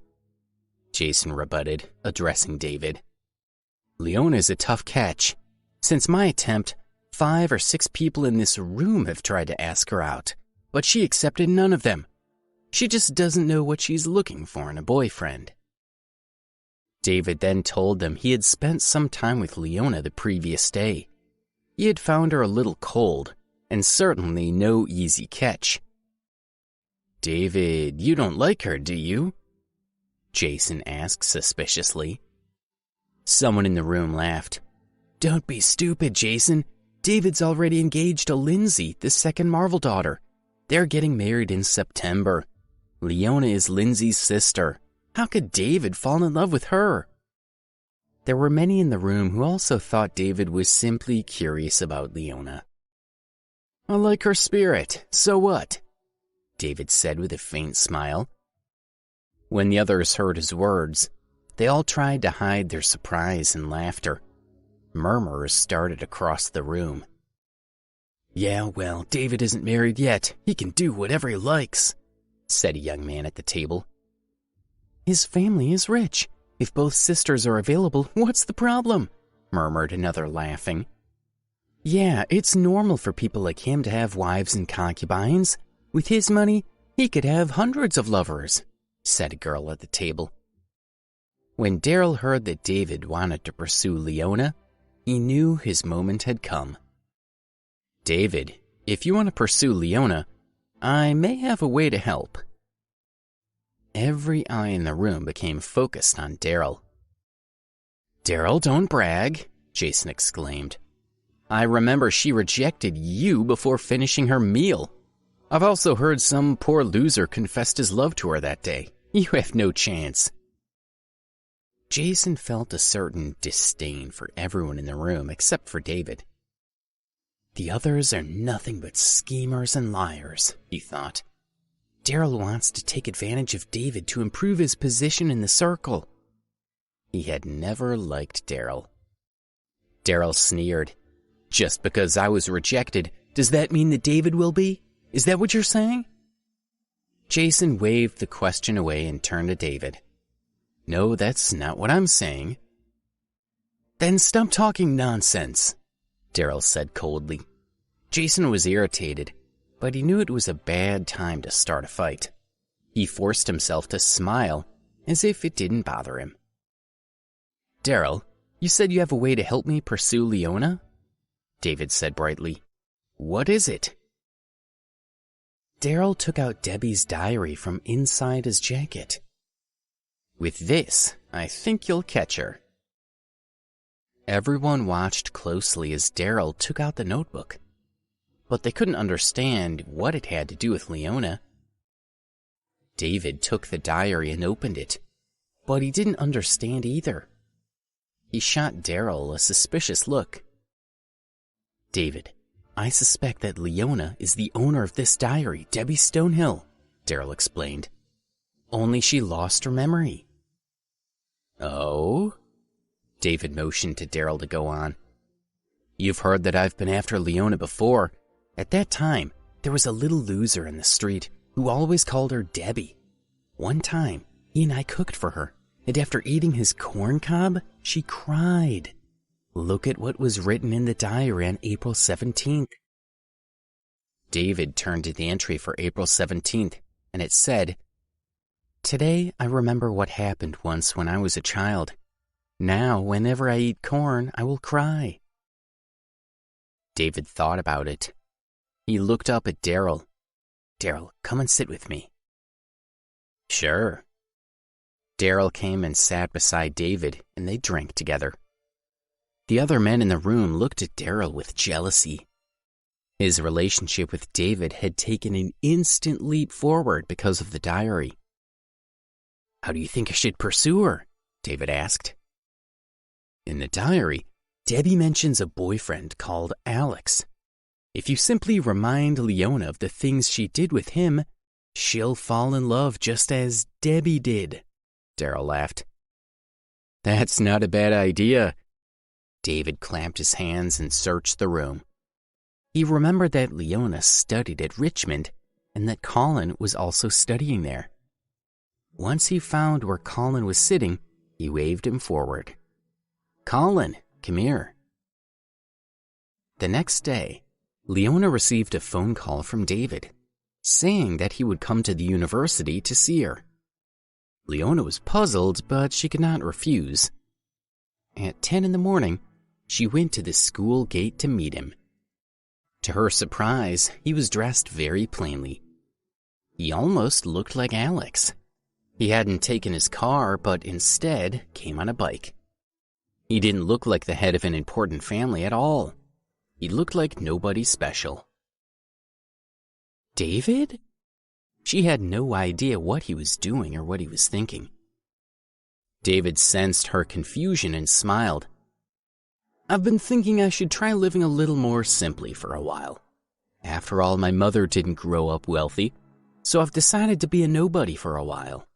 Jason rebutted, addressing David. "Leona's a tough catch. Since my attempt, 5 or 6 people in this room have tried to ask her out, but she accepted none of them. She just doesn't know what she's looking for in a boyfriend." David then told them he had spent some time with Leona the previous day. He had found her a little cold, and certainly no easy catch. "David, you don't like her, do you?" Jason asked suspiciously. Someone in the room laughed. "Don't be stupid, Jason. David's already engaged to Lindsay, the second Marvel daughter. They're getting married in September. Leona is Lindsay's sister. How could David fall in love with her?" There were many in the room who also thought David was simply curious about Leona. "I like her spirit, so what?" David said with a faint smile. When the others heard his words, they all tried to hide their surprise and laughter. Murmurs started across the room. "Yeah, well, David isn't married yet. He can do whatever he likes," said a young man at the table. "His family is rich. If both sisters are available, what's the problem?" murmured another, laughing. "Yeah, it's normal for people like him to have wives and concubines. With his money, he could have hundreds of lovers," said a girl at the table. When Daryl heard that David wanted to pursue Leona, he knew his moment had come. "David, if you want to pursue Leona, I may have a way to help." Every eye in the room became focused on Daryl. "Daryl, don't brag," Jason exclaimed. "I remember she rejected you before finishing her meal. I've also heard some poor loser confessed his love to her that day. You have no chance." Jason felt a certain disdain for everyone in the room except for David. "The others are nothing but schemers and liars," he thought. "Daryl wants to take advantage of David to improve his position in the circle." He had never liked Daryl. Daryl sneered. "Just because I was rejected, does that mean that David will be? Is that what you're saying?" Jason waved the question away and turned to David. "No, that's not what I'm saying." "Then stop talking nonsense," Daryl said coldly. Jason was irritated, but he knew it was a bad time to start a fight. He forced himself to smile, as if it didn't bother him. "Daryl, you said you have a way to help me pursue Leona?" David said brightly. "What is it?" Daryl took out Debbie's diary from inside his jacket. "With this, I think you'll catch her." Everyone watched closely as Daryl took out the notebook, but they couldn't understand what it had to do with Leona. David took the diary and opened it, but he didn't understand either. He shot Daryl a suspicious look. "David, I suspect that Leona is the owner of this diary, Debbie Stonehill," Daryl explained. "Only she lost her memory." "Oh?" David motioned to Daryl to go on. "You've heard that I've been after Leona before. At that time, there was a little loser in the street who always called her Debbie. One time, he and I cooked for her, and after eating his corn cob, she cried. Look at what was written in the diary on April 17th. David turned to the entry for April 17th, and it said, "Today I remember what happened once when I was a child. Now, whenever I eat corn, I will cry." David thought about it. He looked up at Daryl. Daryl, come and sit with me." "Sure." Daryl came and sat beside David, and they drank together. The other men in the room looked at Daryl with jealousy. His relationship with David had taken an instant leap forward because of the diary. "How do you think I should pursue her?" David asked. "In the diary, Debbie mentions a boyfriend called Alex. If you simply remind Leona of the things she did with him, she'll fall in love just as Debbie did," Daryl laughed. "That's not a bad idea." David clamped his hands and searched the room. He remembered that Leona studied at Richmond and that Colin was also studying there. Once he found where Colin was sitting, he waved him forward. "Colin, come here." The next day, Leona received a phone call from David, saying that he would come to the university to see her. Leona was puzzled, but she could not refuse. At 10 in the morning, she went to the school gate to meet him. To her surprise, he was dressed very plainly. He almost looked like Alex. He hadn't taken his car, but instead came on a bike. He didn't look like the head of an important family at all. He looked like nobody special. David? She had no idea what he was doing or what he was thinking. David sensed her confusion and smiled. "I've been thinking I should try living a little more simply for a while. After all, my mother didn't grow up wealthy, so I've decided to be a nobody for a while."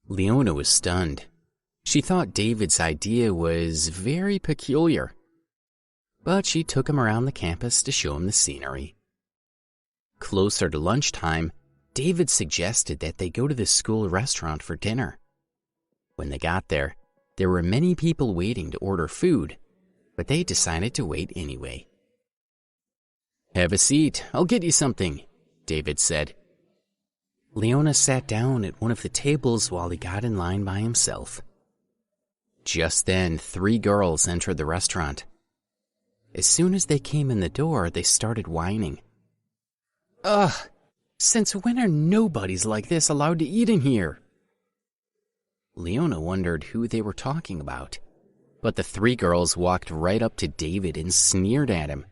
Leona was stunned. She thought David's idea was very peculiar. But she took him around the campus to show him the scenery. Closer to lunchtime, David suggested that they go to the school restaurant for dinner. When they got there were many people waiting to order food, but they decided to wait anyway. "Have a seat, I'll get you something," David said. Leona sat down at one of the tables while he got in line by himself. Just then, 3 girls entered the restaurant. As soon as they came in the door, they started whining. "Ugh! Since when are nobodies like this allowed to eat in here?" Leona wondered who they were talking about, but the 3 girls walked right up to David and sneered at him.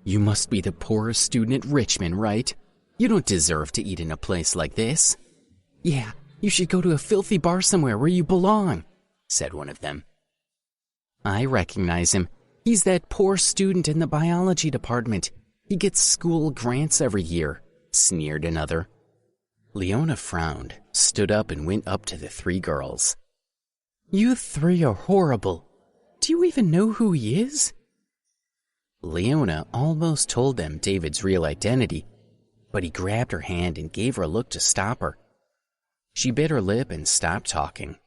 "You must be the poorest student at Richmond, right? You don't deserve to eat in a place like this." "Yeah, you should go to a filthy bar somewhere where you belong," said one of them. "I recognize him. He's that poor student in the biology department. He gets school grants every year," sneered another. Leona frowned, stood up and went up to the 3 girls. "You 3 are horrible. Do you even know who he is?" Leona almost told them David's real identity, but he grabbed her hand and gave her a look to stop her. She bit her lip and stopped talking.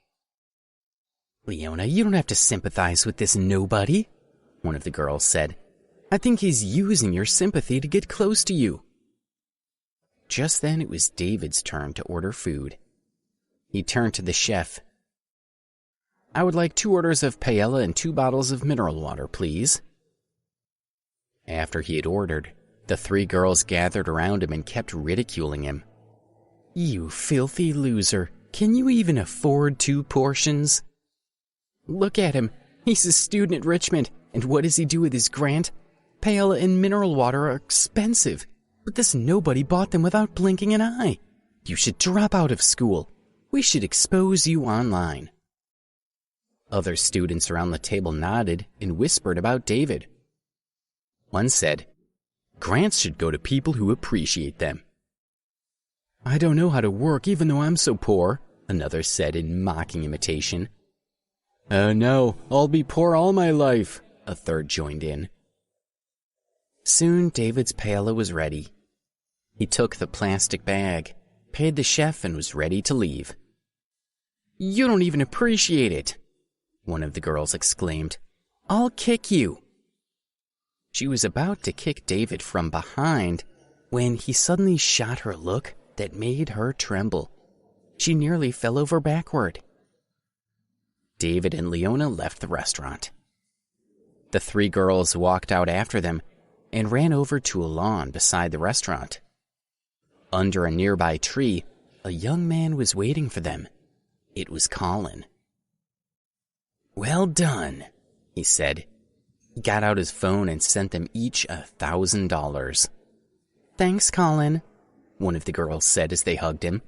"Leona, you don't have to sympathize with this nobody," one of the girls said. "I think he's using your sympathy to get close to you." Just then it was David's turn to order food. He turned to the chef. "I would like 2 orders of paella and 2 bottles of mineral water, please." After he had ordered, the 3 girls gathered around him and kept ridiculing him. "You filthy loser. Can you even afford 2 portions? Look at him. He's a student at Richmond, and what does he do with his grant? Paella and mineral water are expensive, but this nobody bought them without blinking an eye. You should drop out of school. We should expose you online." Other students around the table nodded and whispered about David. One said, "Grants should go to people who appreciate them." "I don't know how to work even though I'm so poor," another said in mocking imitation. "Oh no, I'll be poor all my life," a third joined in. Soon David's paella was ready. He took the plastic bag, paid the chef, and was ready to leave. "You don't even appreciate it," one of the girls exclaimed. "I'll kick you." She was about to kick David from behind when he suddenly shot her a look that made her tremble. She nearly fell over backward. David and Leona left the restaurant. The 3 girls walked out after them and ran over to a lawn beside the restaurant. Under a nearby tree, a young man was waiting for them. It was Colin. "Well done," he said. He got out his phone and sent them each $1,000. "Thanks, Colin," one of the girls said as they hugged him.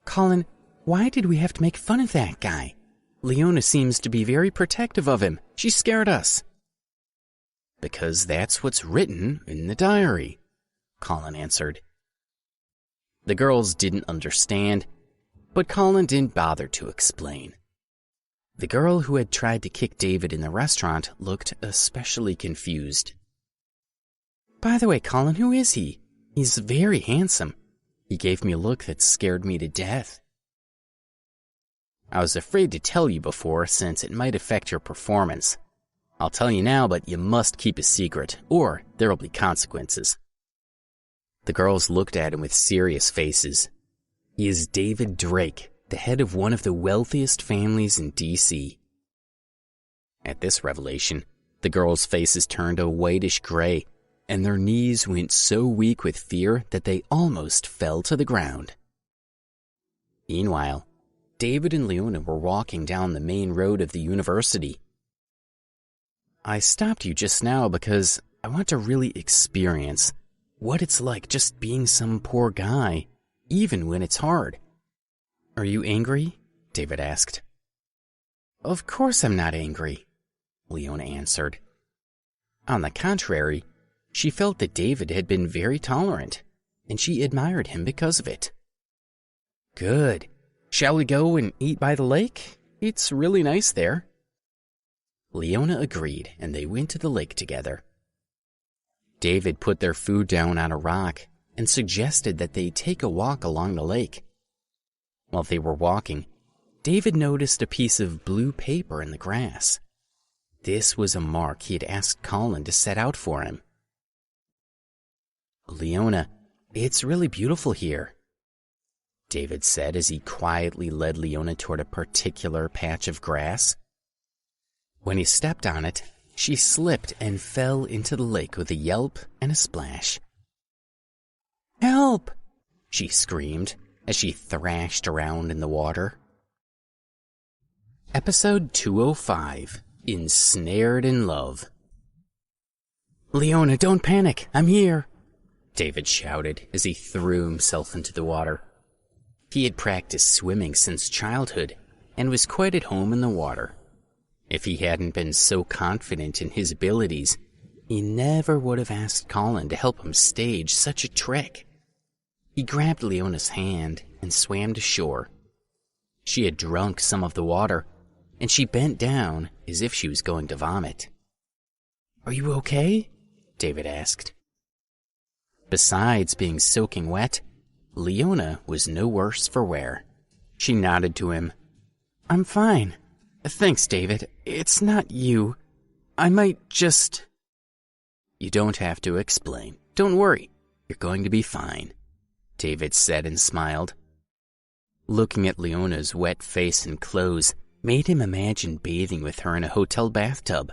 "Colin, why did we have to make fun of that guy? Leona seems to be very protective of him. She scared us." "Because that's what's written in the diary," Colin answered. The girls didn't understand, but Colin didn't bother to explain. The girl who had tried to kick David in the restaurant looked especially confused. "By the way, Colin, who is he? He's very handsome. He gave me a look that scared me to death." "I was afraid to tell you before since it might affect your performance. I'll tell you now, but you must keep a secret, or there'll be consequences." The girls looked at him with serious faces. He is David Drake, the head of one of the wealthiest families in D.C. At this revelation, the girls' faces turned a whitish gray, and their knees went so weak with fear that they almost fell to the ground. Meanwhile, David and Leona were walking down the main road of the university. "I stopped you just now because I want to really experience what it's like just being some poor guy, even when it's hard." "Are you angry?" David asked. "Of course I'm not angry," Leona answered. On the contrary, she felt that David had been very tolerant, and she admired him because of it. "Good. Shall we go and eat by the lake? It's really nice there." Leona agreed, and they went to the lake together. David put their food down on a rock and suggested that they take a walk along the lake. While they were walking, David noticed a piece of blue paper in the grass. This was a mark he had asked Colin to set out for him. "Leona, it's really beautiful here," David said as he quietly led Leona toward a particular patch of grass. When he stepped on it, she slipped and fell into the lake with a yelp and a splash. "Help!" she screamed as she thrashed around in the water. Episode 205, Ensnared in Love. "Leona, don't panic. I'm here," David shouted as he threw himself into the water. He had practiced swimming since childhood and was quite at home in the water. If he hadn't been so confident in his abilities, he never would have asked Colin to help him stage such a trick. He grabbed Leona's hand and swam to shore. She had drunk some of the water, and she bent down as if she was going to vomit. "Are you okay?" David asked. Besides being soaking wet, Leona was no worse for wear. She nodded to him. "I'm fine. Thanks, David. It's not you. I might just—" "You don't have to explain. Don't worry. You're going to be fine," David said and smiled. Looking at Leona's wet face and clothes made him imagine bathing with her in a hotel bathtub.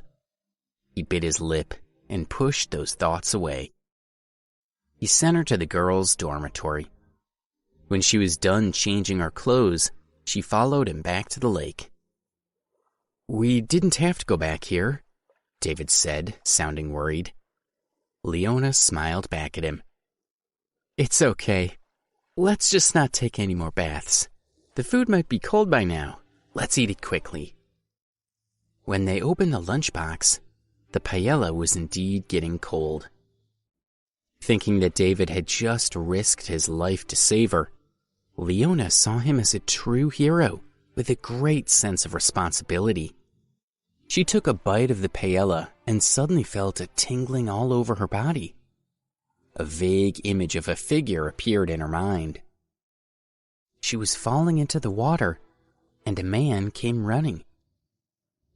He bit his lip and pushed those thoughts away. He sent her to the girls' dormitory. When she was done changing her clothes, she followed him back to the lake. "We didn't have to go back here," David said, sounding worried. Leona smiled back at him. "It's okay. Let's just not take any more baths. The food might be cold by now. Let's eat it quickly." When they opened the lunchbox, the paella was indeed getting cold. Thinking that David had just risked his life to save her, Leona saw him as a true hero with a great sense of responsibility. She took a bite of the paella and suddenly felt a tingling all over her body. A vague image of a figure appeared in her mind. She was falling into the water, and a man came running.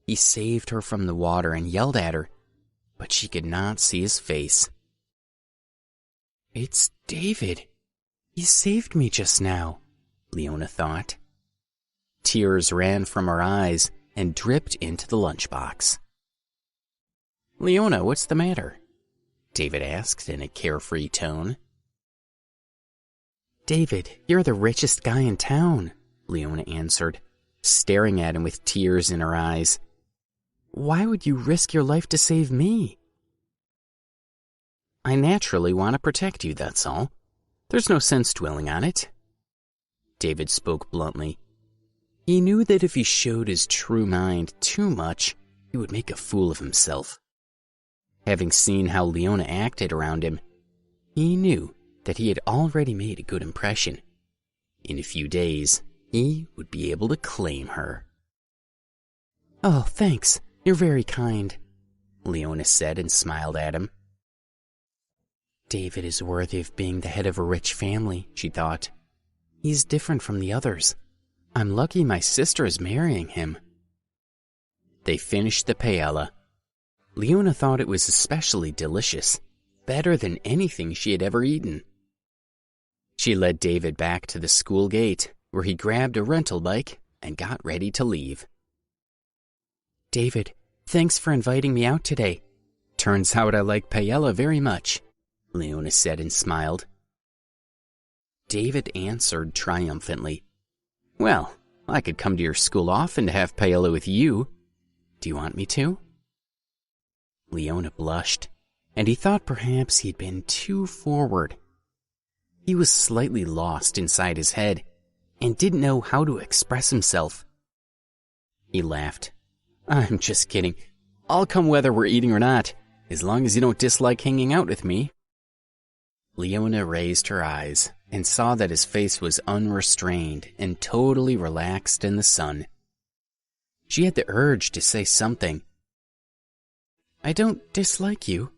He saved her from the water and yelled at her, but she could not see his face. "It's David. He saved me just now," Leona thought. Tears ran from her eyes and dripped into the lunchbox. "Leona, what's the matter?" David asked in a carefree tone. David, you're the richest guy in town, Leona answered, staring at him with tears in her eyes. Why would you risk your life to save me? I naturally want to protect you, that's all. There's no sense dwelling on it. David spoke bluntly. He knew that if he showed his true mind too much, he would make a fool of himself. Having seen how Leona acted around him, he knew that he had already made a good impression. In a few days, he would be able to claim her. Oh, thanks. You're very kind, Leona said and smiled at him. David is worthy of being the head of a rich family, she thought. He's different from the others. I'm lucky my sister is marrying him. They finished the paella. Leona thought it was especially delicious, better than anything she had ever eaten. She led David back to the school gate, where he grabbed a rental bike and got ready to leave. David, thanks for inviting me out today. Turns out I like paella very much, Leona said and smiled. David answered triumphantly. Well, I could come to your school often to have paella with you. Do you want me to? Leona blushed, and he thought perhaps he'd been too forward. He was slightly lost inside his head and didn't know how to express himself. He laughed. I'm just kidding. I'll come whether we're eating or not, as long as you don't dislike hanging out with me. Leona raised her eyes and saw that his face was unrestrained and totally relaxed in the sun. She had the urge to say something. I don't dislike you.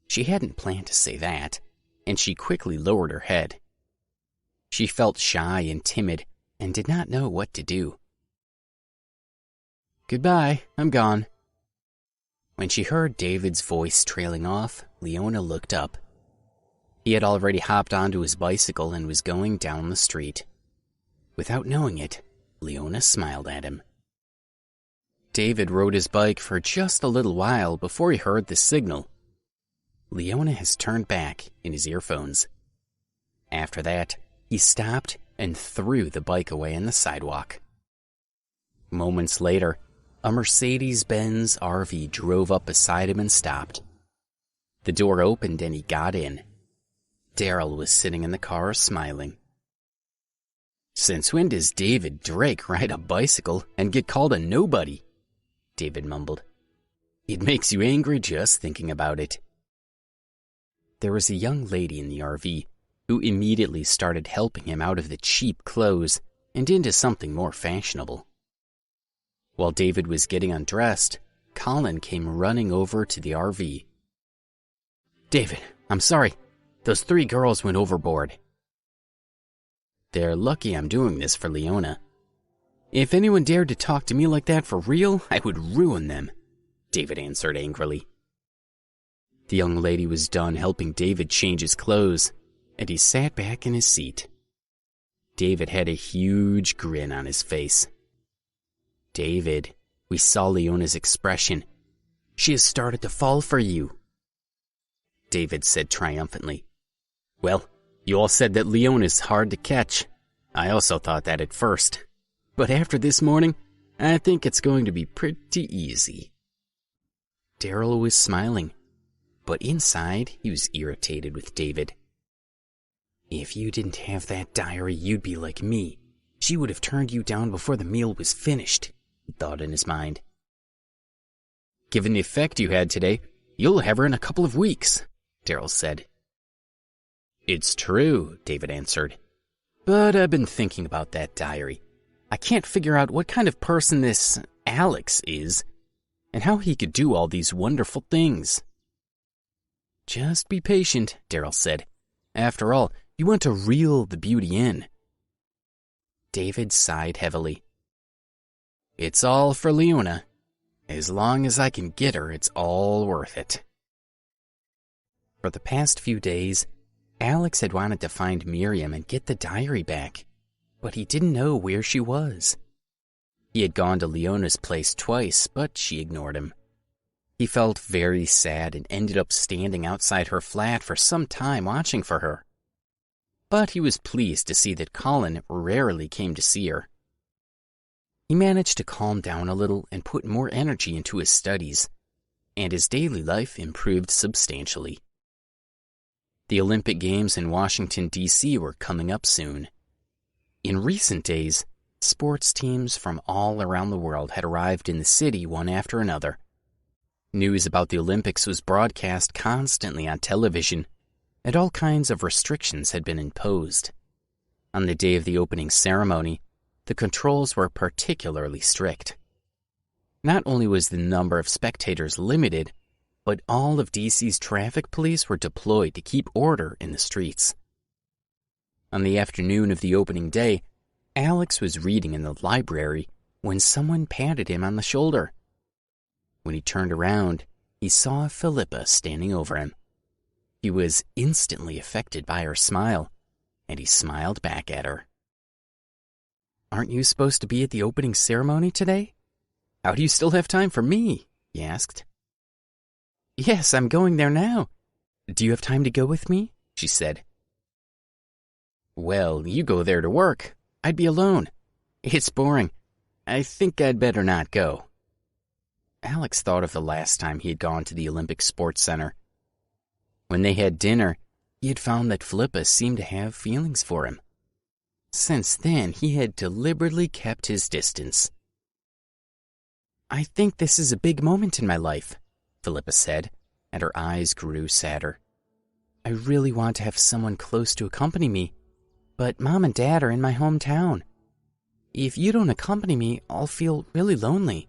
She hadn't planned to say that, and she quickly lowered her head. She felt shy and timid and did not know what to do. Goodbye, I'm gone. When she heard David's voice trailing off, Leona looked up. He had already hopped onto his bicycle and was going down the street. Without knowing it, Leona smiled at him. David rode his bike for just a little while before he heard the signal. Leona has turned back in his earphones. After that, he stopped and threw the bike away on the sidewalk. Moments later, a Mercedes-Benz RV drove up beside him and stopped. The door opened and he got in. Daryl was sitting in the car smiling. Since when does David Drake ride a bicycle and get called a nobody? David mumbled. It makes you angry just thinking about it. There was a young lady in the RV who immediately started helping him out of the cheap clothes and into something more fashionable. While David was getting undressed, Colin came running over to the RV. David, I'm sorry. Those 3 girls went overboard. They're lucky I'm doing this for Leona. If anyone dared to talk to me like that for real, I would ruin them, David answered angrily. The young lady was done helping David change his clothes, and he sat back in his seat. David had a huge grin on his face. David, we saw Leona's expression. She has started to fall for you, David said triumphantly. Well, you all said that Leona's hard to catch. I also thought that at first. But after this morning, I think it's going to be pretty easy. Daryl was smiling, but inside he was irritated with David. If you didn't have that diary, you'd be like me. She would have turned you down before the meal was finished, he thought in his mind. Given the effect you had today, you'll have her in a couple of weeks, Daryl said. It's true, David answered. But I've been thinking about that diary. I can't figure out what kind of person this Alex is, and how he could do all these wonderful things. Just be patient, Daryl said. After all, you want to reel the beauty in. David sighed heavily. It's all for Leona. As long as I can get her, it's all worth it. For the past few days, Alex had wanted to find Miriam and get the diary back, but he didn't know where she was. He had gone to Leona's place twice, but she ignored him. He felt very sad and ended up standing outside her flat for some time watching for her. but he was pleased to see that Colin rarely came to see her. He managed to calm down a little and put more energy into his studies, and his daily life improved substantially. The Olympic Games in Washington, D.C. were coming up soon. In recent days, sports teams from all around the world had arrived in the city one after another. News about the Olympics was broadcast constantly on television, and all kinds of restrictions had been imposed. On the day of the opening ceremony, the controls were particularly strict. Not only was the number of spectators limited, but all of DC's traffic police were deployed to keep order in the streets. On the afternoon of the opening day, Alex was reading in the library when someone patted him on the shoulder. When he turned around, he saw Philippa standing over him. He was instantly affected by her smile, and he smiled back at her. "Aren't you supposed to be at the opening ceremony today? How do you still have time for me?" he asked. "Yes, I'm going there now. Do you have time to go with me?" she said. "Well, you go there to work. I'd be alone. It's boring. I think I'd better not go." Alex thought of the last time he had gone to the Olympic Sports Center. When they had dinner, he had found that Philippa seemed to have feelings for him. Since then, he had deliberately kept his distance. "I think this is a big moment in my life," Philippa said, and her eyes grew sadder. "I really want to have someone close to accompany me, but Mom and Dad are in my hometown. If you don't accompany me, I'll feel really lonely."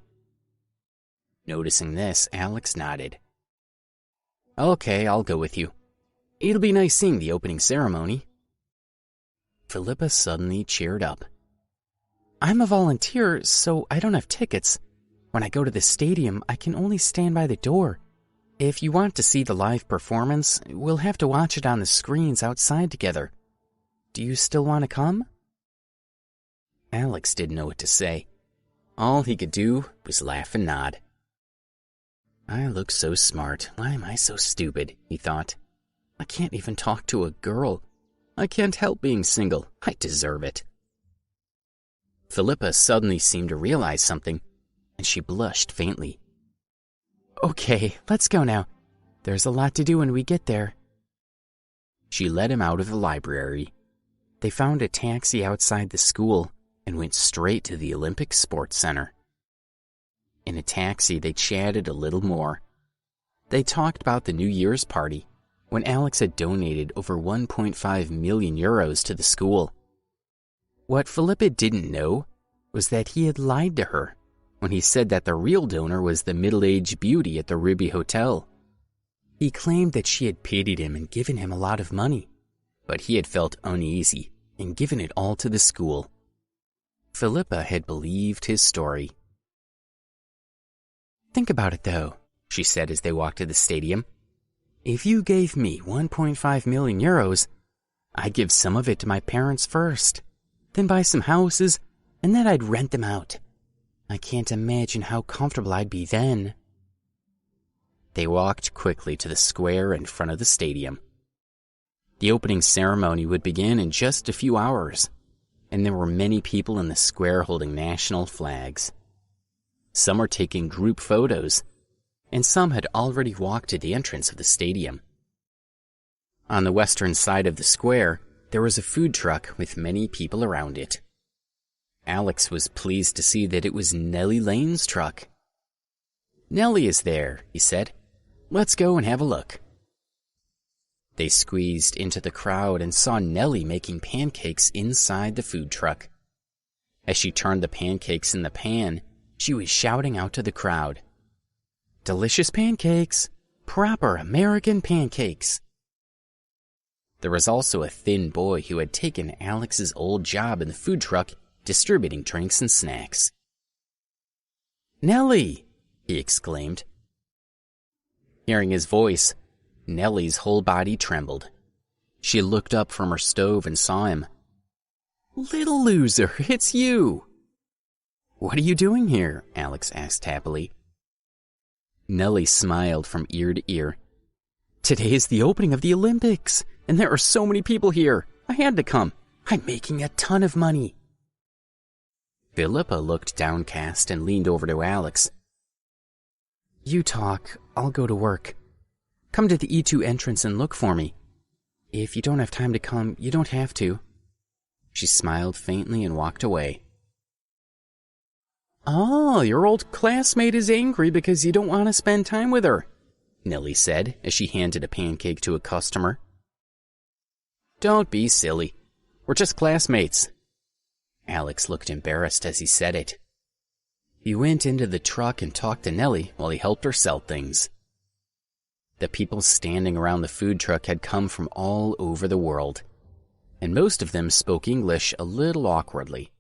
Noticing this, Alex nodded. "Okay, I'll go with you. It'll be nice seeing the opening ceremony." Philippa suddenly cheered up. "I'm a volunteer, so I don't have tickets. When I go to the stadium, I can only stand by the door. If you want to see the live performance, we'll have to watch it on the screens outside together. Do you still want to come?" Alex didn't know what to say. All he could do was laugh and nod. "I look so smart. Why am I so stupid?" he thought. "I can't even talk to a girl. I can't help being single. I deserve it." Philippa suddenly seemed to realize something, and she blushed faintly. "Okay, let's go now. There's a lot to do when we get there." She led him out of the library. They found a taxi outside the school and went straight to the Olympic Sports Center. In a taxi, they chatted a little more. They talked about the New Year's party, when Alex had donated over 1.5 million euros to the school. What Philippa didn't know was that he had lied to her when he said that the real donor was the middle-aged beauty at the Ruby Hotel. He claimed that she had pitied him and given him a lot of money, but he had felt uneasy and given it all to the school. Philippa had believed his story. "Think about it, though," she said as they walked to the stadium. "If you gave me 1.5 million euros, I'd give some of it to my parents first, then buy some houses, and then I'd rent them out. I can't imagine how comfortable I'd be then." They walked quickly to the square in front of the stadium. The opening ceremony would begin in just a few hours, and there were many people in the square holding national flags. Some were taking group photos, and some had already walked to the entrance of the stadium. On the western side of the square, there was a food truck with many people around it. Alex was pleased to see that it was Nellie Lane's truck. "Nellie is there," he said. "Let's go and have a look." They squeezed into the crowd and saw Nellie making pancakes inside the food truck. As she turned the pancakes in the pan, she was shouting out to the crowd, "Delicious pancakes! Proper American pancakes!" There was also a thin boy who had taken Alex's old job in the food truck, distributing drinks and snacks. "Nellie!" he exclaimed. Hearing his voice, Nellie's whole body trembled. She looked up from her stove and saw him. "Little loser, it's you!" "What are you doing here?" Alex asked happily. Nellie smiled from ear to ear. "Today is the opening of the Olympics, and there are so many people here. I had to come. I'm making a ton of money. Philippa looked downcast and leaned over to Alex. You talk, I'll go to work. Come to the E2 entrance and look for me. If you don't have time to come, you don't have to. She smiled faintly and walked away. Oh, your old classmate is angry because you don't want to spend time with her, Nellie said as she handed a pancake to a customer. Don't be silly. We're just classmates. Alex looked embarrassed as he said it. He went into the truck and talked to Nellie while he helped her sell things. The people standing around the food truck had come from all over the world, and most of them spoke English a little awkwardly.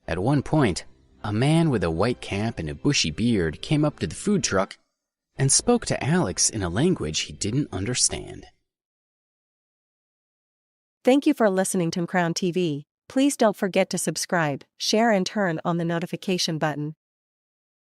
At one point, a man with a white cap and a bushy beard came up to the food truck and spoke to Alex in a language he didn't understand.
Thank you for listening to Crown TV. Please don't forget to subscribe, share and turn on the notification button.